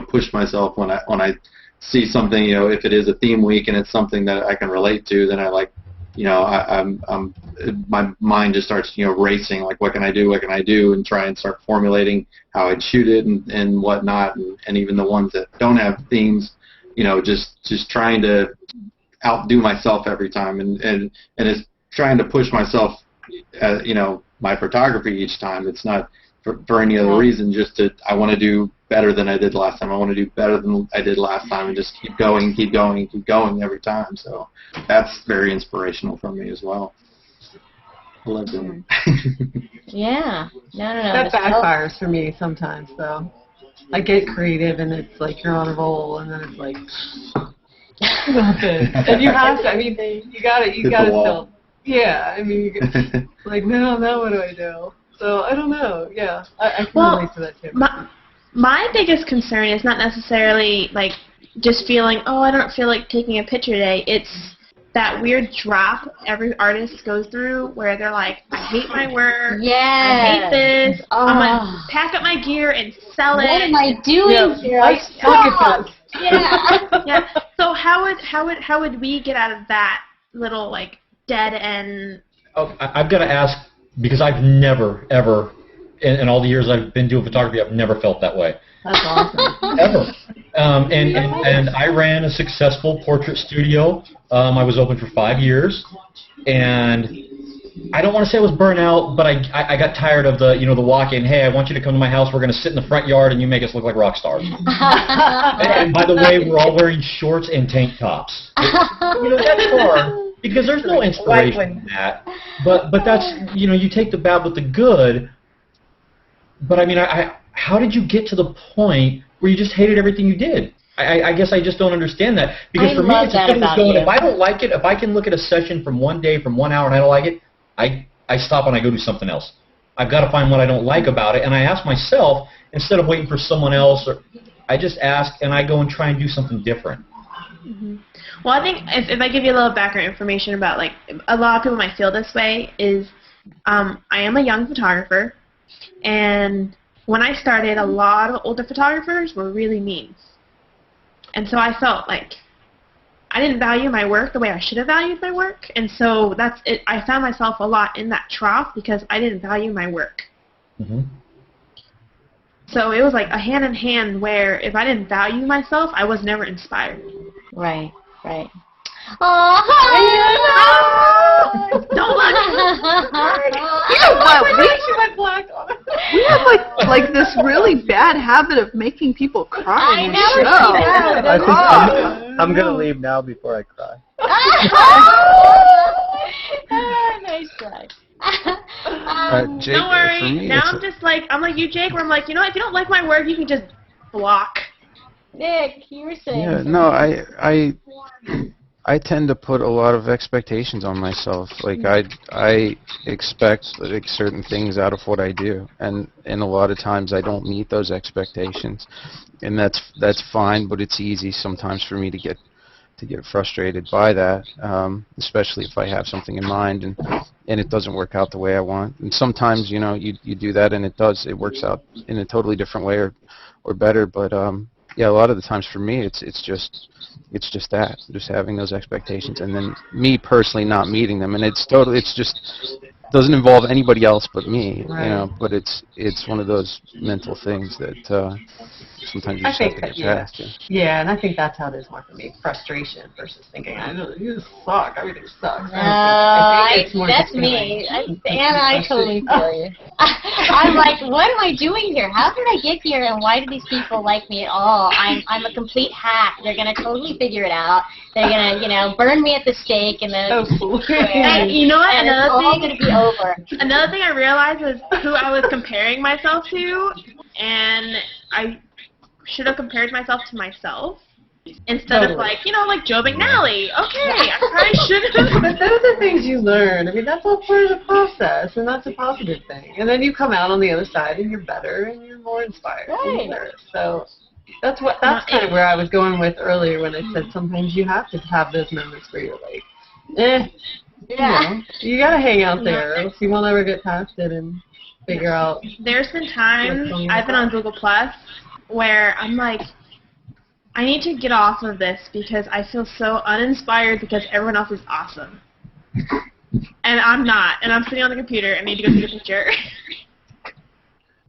push myself when I see something, if it is a theme week and it's something that I can relate to, then my mind just starts, racing, like what can I do, and try and start formulating how I'd shoot it and whatnot, and even the ones that don't have themes, just trying to outdo myself every time, and it's trying to push myself, my photography each time. It's not for any other reason, just I want to do better than I did last time. I want to do better than I did last time, and just keep going every time. So that's very inspirational for me as well. I love doing it. Yeah. No. That backfires for me sometimes, though. I get creative, and it's like you're on a roll, and then it's like nothing. And you have to. I mean, you got to still. Yeah. I mean, like now what do I do? So I don't know. Yeah, I can relate to that too. My biggest concern is not necessarily like just feeling, oh, I don't feel like taking a picture today. It's that weird drop every artist goes through where they're like, I hate my work. Yeah. I hate this. I'm gonna pack up my gear and sell it. What am I doing here? I suck. Yeah. Yeah. So how would we get out of that little like dead end? Oh, I've got to ask, because I've never ever, in all the years I've been doing photography, I've never felt that way. That's awesome. Ever. And I ran a successful portrait studio. I was open for 5 years, and I don't want to say I was burnt out, but I got tired of the the walk-in. Hey, I want you to come to my house. We're going to sit in the front yard, and you make us look like rock stars. And by the way, we're all wearing shorts and tank tops. That's hard, because there's no inspiration in that. But that's you take the bad with the good. But I mean, how did you get to the point where you just hated everything you did? I guess I just don't understand that. Because for me, it's as simple as going, if I don't like it, if I can look at a session from one day, from 1 hour, and I don't like it, I stop and I go do something else. I've got to find what I don't like about it, and I ask myself, instead of waiting for someone else, I just ask, and I go and try and do something different. Mm-hmm. Well, I think if I give you a little background information about, like, a lot of people might feel this way, is I am a young photographer, and when I started, a lot of older photographers were really mean. And so I felt like I didn't value my work the way I should have valued my work. And so that's it. I found myself a lot in that trough because I didn't value my work. Mm-hmm. So it was like a hand in hand where if I didn't value myself, I was never inspired. Right. Oh, don't look. You know what? We have like this really bad habit of making people cry in the show. I think I'm gonna leave now before I cry. Nice try. Jake, don't worry. for me, now I'm like you, Jake, where I'm like, if you don't like my work, you can just block. Nick, you were saying. Yeah, no, I tend to put a lot of expectations on myself. Like I expect like certain things out of what I do, and a lot of times I don't meet those expectations, and that's fine. But it's easy sometimes for me to get frustrated by that, especially if I have something in mind and it doesn't work out the way I want. And sometimes you do that and it works out in a totally different way or better. But yeah, a lot of the times for me it's just having those expectations and then me personally not meeting them, and it's just doesn't involve anybody else but me, Right. But it's one of those mental things that sometimes you just have to get past. Yeah, and I think that's how it is more for me. Frustration versus thinking, I know you suck, everything sucks. That's me. Anna, I totally feel you. I'm like, what am I doing here? How did I get here, and why do these people like me at all? I'm a complete hack. They're gonna totally figure it out. They're gonna, burn me at the stake, and then You know what? and it's all gonna be over. Another thing I realized is who I was comparing myself to, and I should have compared myself to myself instead of like Joe McNally. Okay, I probably should have. But those are things you learn. I mean, that's all part of the process, and that's a positive thing. And then you come out on the other side, and you're better, and you're more inspired. Right. So that's kind of where I was going with earlier when I said sometimes you have to have those moments where you're like, Yeah. You gotta hang out there, else you won't ever get past it and figure out. There's been times I've been on Google Plus where I'm like, I need to get off of this because I feel so uninspired because everyone else is awesome. And I'm not. And I'm sitting on the computer and need to go take a picture.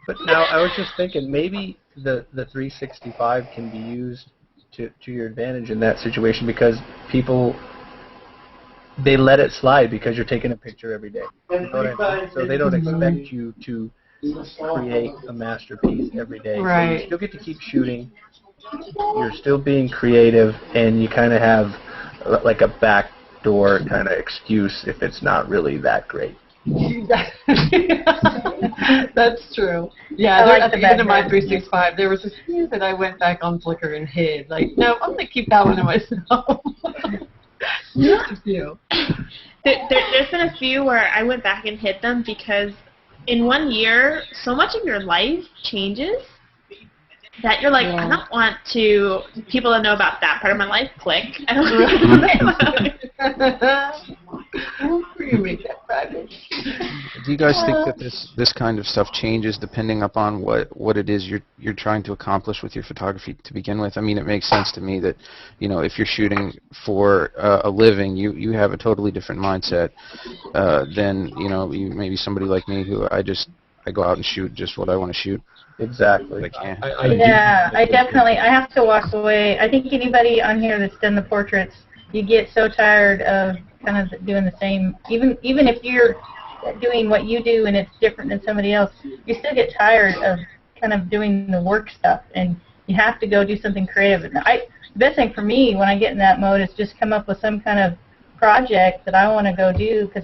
But now I was just thinking maybe the 365 can be used to your advantage in that situation, because people, they let it slide because you're taking a picture every day. You know what I mean? So they don't expect you to create a masterpiece every day. Right. So you still get to keep shooting. You're still being creative, and you kind of have like a backdoor kind of excuse if it's not really that great. That's true. Yeah, like at the the end of my background. 365, there was a few that I went back on Flickr and hid. Like, no, I'm going to keep that one to myself. Just a few. There's been a few where I went back and hid them because in 1 year, so much of your life changes that you're like, I don't want people to know about that part of my life. Click. I don't You make that private. Do you guys think that this kind of stuff changes depending upon what it is you're trying to accomplish with your photography to begin with? I mean, it makes sense to me that if you're shooting for a living, you have a totally different mindset than maybe somebody like me who I go out and shoot just what I want to shoot. Exactly. I can. I have to walk away. I think anybody on here that's done the portraits, you get so tired of kind of doing the same, even if you're doing what you do and it's different than somebody else, you still get tired of kind of doing the work stuff, and you have to go do something creative. And the best thing for me when I get in that mode is just come up with some kind of project that I want to go do, because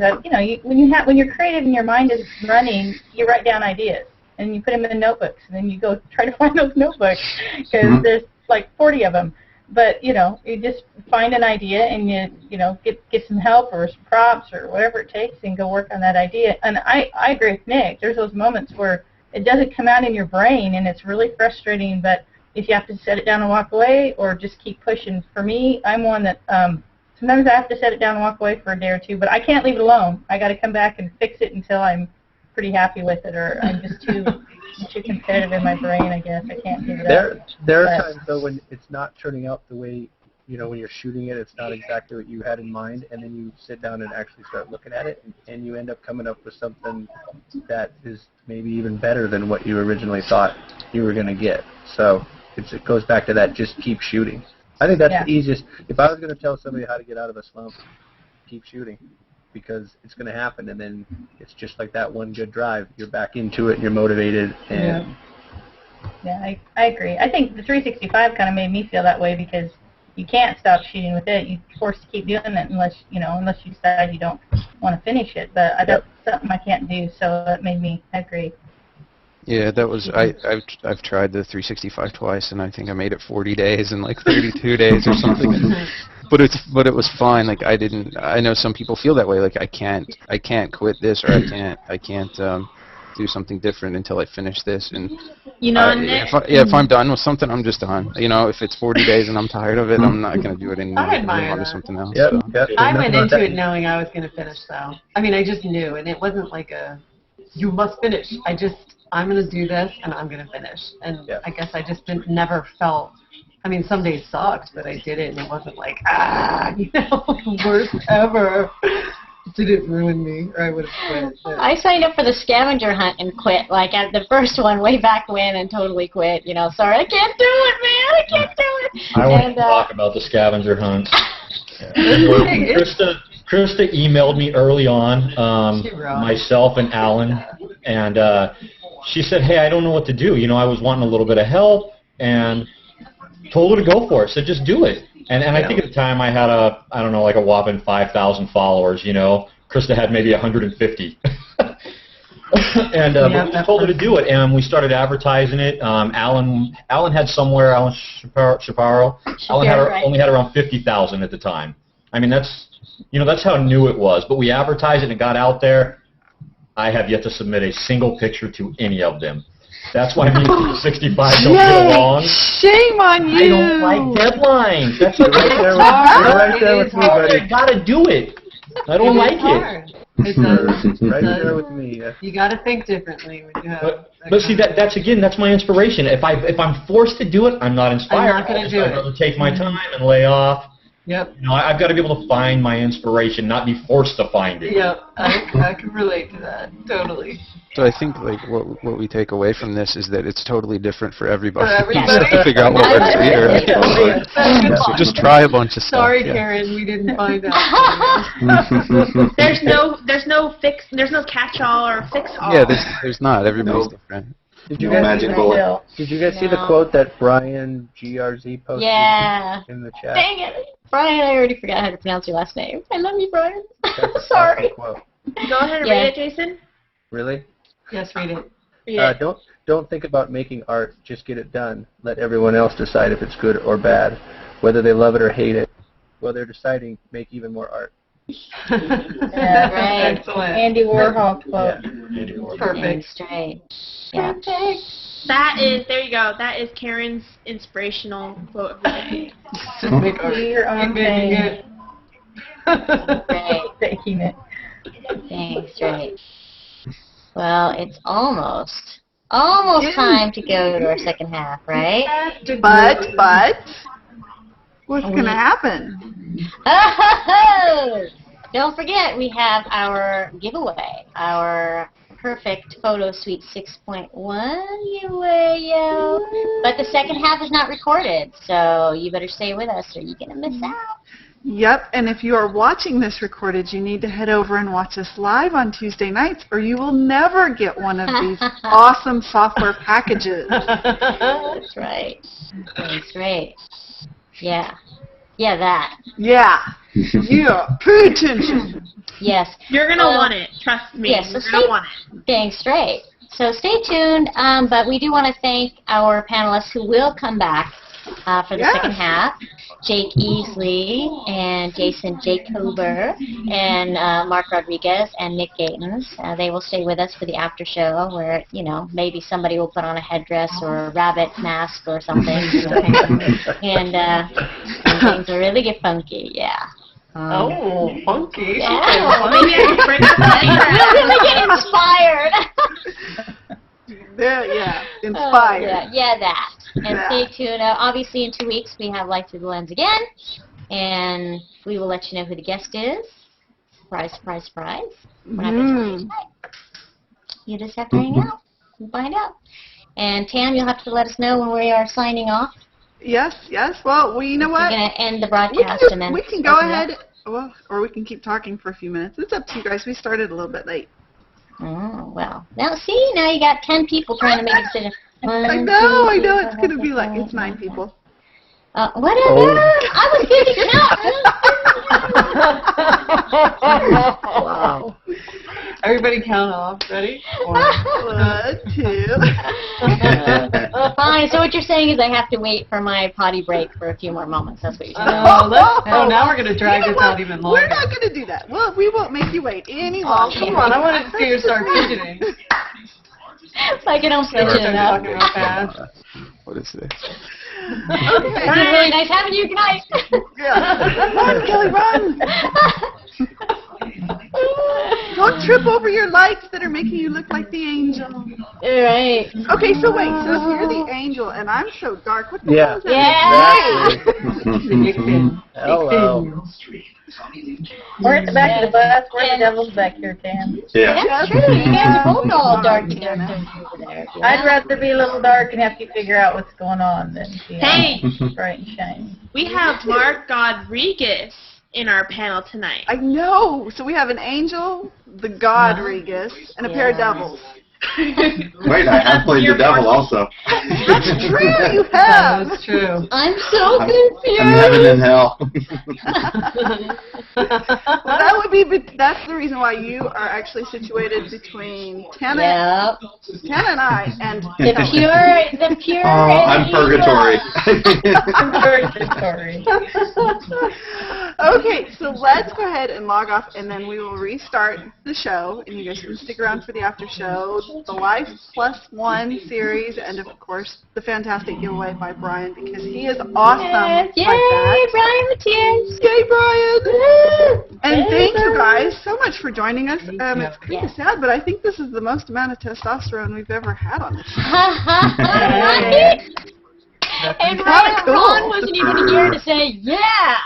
when you're creative and your mind is running, you write down ideas and you put them in notebooks, and then you go try to find those notebooks because there's like 40 of them. But you just find an idea and you get some help or some props or whatever it takes and go work on that idea. And I agree with Nick. There's those moments where it doesn't come out in your brain and it's really frustrating. But if you have to set it down and walk away or just keep pushing, for me, I'm one that sometimes I have to set it down and walk away for a day or two. But I can't leave it alone. I got to come back and fix it until I'm pretty happy with it, or I'm just too competitive in my brain, I guess. I can't give it up. There are times, though, when it's not turning out the way, when you're shooting it, it's not exactly what you had in mind, and then you sit down and actually start looking at it, and you end up coming up with something that is maybe even better than what you originally thought you were going to get. So it goes back to that, just keep shooting. I think that's the easiest. If I was going to tell somebody how to get out of a slump, keep shooting. Because it's going to happen, and then it's just like that one good drive. You're back into it, and you're motivated. And yeah, I agree. I think the 365 kind of made me feel that way because you can't stop shooting with it. You're forced to keep doing it unless you decide you don't want to finish it. But that's something I can't do, so it made me agree. Yeah, that was I've tried the 365 twice, and I think I made it 40 days and like 32 days or something. but it was fine. Like I know some people feel that way. Like I can't quit this, or I can't do something different until I finish this. And if I'm done with something, I'm just done. If it's 40 days and I'm tired of it, I'm not going to do it anymore. I admire I'm on to that. something else. Yep, So. yep. I went into it knowing I was going to finish, though. I mean, I just knew, and it wasn't like you must finish. I'm going to do this, and I'm going to finish. And I guess I just never felt. I mean, some days sucked, but I did it, and it wasn't like, worst ever. It didn't ruin me, or I would have quit. But. I signed up for the scavenger hunt and quit, like at the first one way back when, and totally quit. Sorry, I can't do it, man. I can't do it. I want to talk about the scavenger hunt. Krista emailed me early on, myself and Alan, and she said, hey, I don't know what to do. I was wanting a little bit of help, and told her to go for it. Said, just do it. And I think at the time I had like a whopping 5,000 followers, Krista had maybe 150. And we told her to do it, and we started advertising it. Alan had somewhere, Alan Shapiro, only had around 50,000 at the time. I mean, that's how new it was. But we advertised it and it got out there. I have yet to submit a single picture to any of them. That's why me and 65 don't get along. Shame on you. I don't like deadlines. That's what You're right there with me, buddy. I gotta do it. I don't like it. It's right there with me. You got to think differently when you have. But see, that's my inspiration. If I'm forced to do it, I'm not inspired. I'm not going to do it. I'd rather take my time and lay off. Yep. I've got to be able to find my inspiration, not be forced to find it. Yep, I can relate to that totally. So I think like what we take away from this is that it's totally different for everybody. For everybody. You just have to figure out what works for you. Right? So just try a bunch of stuff. Sorry, yeah. Karen, we didn't find out. There's no catch-all or fix-all. Yeah, there's not. Everybody's different. Did you No magic bullet. Did you guys see the quote that Brian GRZ posted in the chat? Dang it. Brian, I already forgot how to pronounce your last name. I love you, Brian. Sorry. Quote. Go ahead and read it, Jason. Really? Yes, read it. Don't think about making art. Just get it done. Let everyone else decide if it's good or bad, whether they love it or hate it. While they're deciding, make even more art. Yeah, right. Excellent. Andy Warhol quote. Yeah. Perfect. Straight. Yeah. There you go. That is Karen's inspirational quote of the day. Just make art. Do your own Keep making thing. it. Right. Taking it. Thanks, right. Well, it's almost time to go to our second half, right? But what's going to happen? Oh! Don't forget, we have our giveaway, our perfect photo suite 6.1 giveaway, yo. But the second half is not recorded, so you better stay with us or you're going to miss out. Yep, and if you are watching this recorded, you need to head over and watch us live on Tuesday nights, or you will never get one of these awesome software packages. That's right. That's right. Yeah. Yeah, that. Yeah. Yeah. Pay attention. Yes. You're going to want it. Trust me. Yes, so You're going to want it. Dang straight. So stay tuned, but we do want to thank our panelists who will come back for the second half. Jake Easley and Jason Jakober and Mark Rodriguez and Nick Gatens. They will stay with us for the after show where, maybe somebody will put on a headdress or a rabbit mask or something. and things will really get funky, yeah. Oh, funky. Yeah. Maybe I can bring up We'll really get inspired. Yeah, inspired. Yeah, that. And stay tuned. Obviously, in 2 weeks, we have Life Through the Lens again. And we will let you know who the guest is. Surprise, surprise, surprise. We're not going to tell you tonight. You just have to hang out and find out. And Tam, you'll have to let us know when we are signing off. Yes. Well, you know what? We're going to end the broadcast and then... We can go ahead, or we can keep talking for a few minutes. It's up to you guys. We started a little bit late. Oh, well. Now you got 10 people trying to make a decision. I know. It's going to be like, it's 9 people. Whatever. I was good to count. Wow. Everybody count off. Ready? 1, 2. Fine. Brian, so what you're saying is I have to wait for my potty break for a few more moments. That's what you're saying. Now we're going to drag this out even longer. We're not going to do that. Well, we won't make you wait any longer. Come on, I want to see you start fidgeting. Like I don't fidget enough. What is this? It's been really nice having you. Good night. Run, Kelly, run! Don't trip over your lights that are making you look like the angel. Right. Okay, so wait, so you're the angel, and I'm so dark. What the hell is that? Yeah. Hello. We're at the back of the bus. We're the devils back here, Tam. Yeah. That's true. You guys are both all dark characters over there. I'd rather be a little dark and have to figure out what's going on than be Hey, bright and shiny. we have Mark Rodriguez in our panel tonight. I know. So we have an angel, the god Rodriguez, and a pair of devils. Wait, I have played the devil also. That's true, you have. That's true. I'm so confused. I'm heaven and hell. Well, that would be. That's the reason why you are actually situated between Tana, Tana and I, and The pure. I'm purgatory. Purgatory. Okay, so let's go ahead and log off, and then we will restart the show, and you guys can stick around for the after show, the Life Plus One series, and of course the fantastic giveaway by Brian, because he is awesome. Yay, like that. Brian Matias. Yay, Brian! And thank you guys so much for joining us. It's kind of sad, but I think this is the most amount of testosterone we've ever had on the show. And Ron wasn't even here to say, yeah!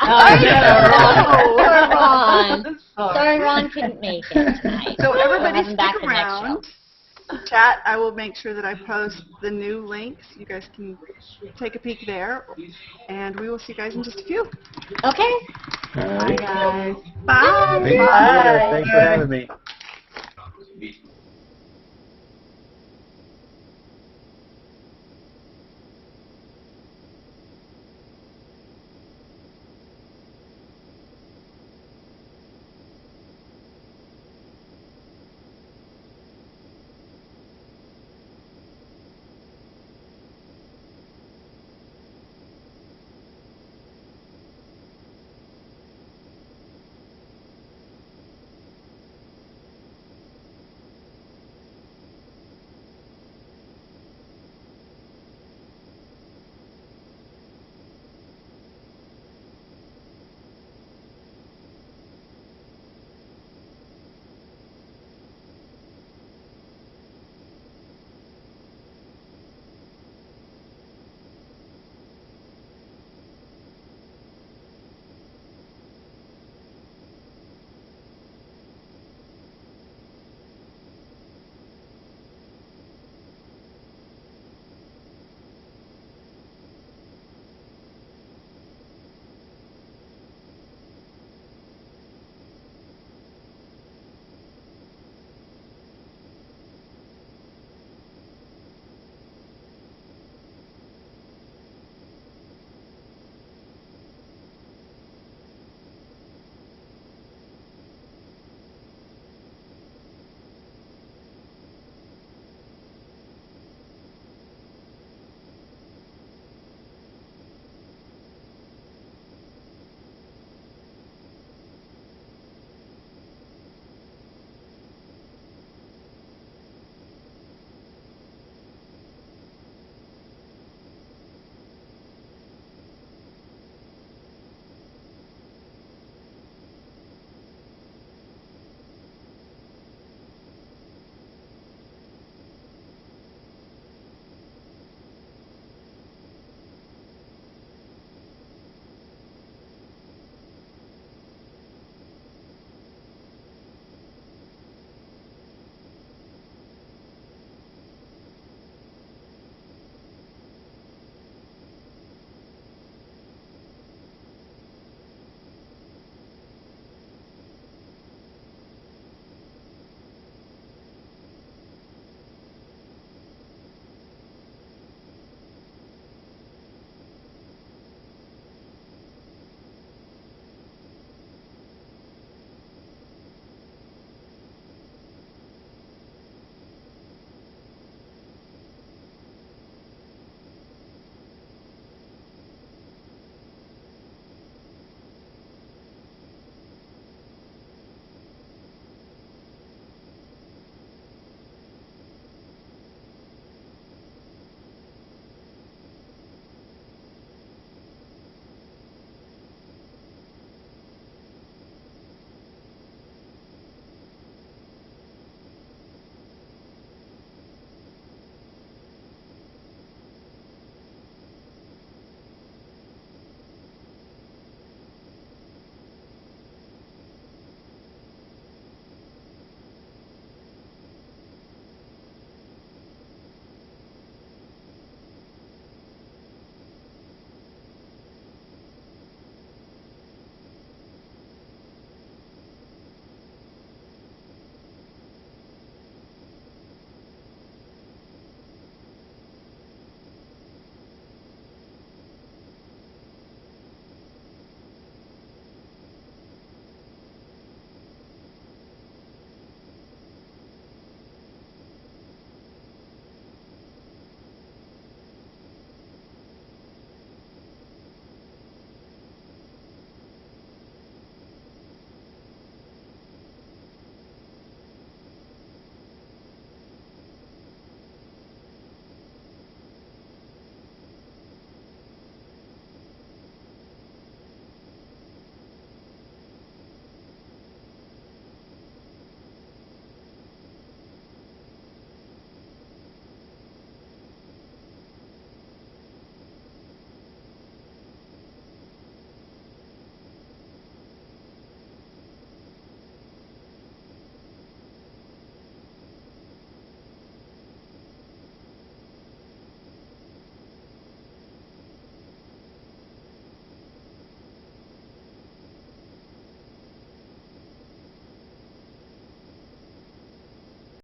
Ron. Sorry, Ron couldn't make it tonight. So everybody We'll have him back stick the next show. around. Chat, I will make sure that I post the new links. You guys can take a peek there. And we will see you guys in just a few. Okay. Bye, guys. Bye. Thanks for having me.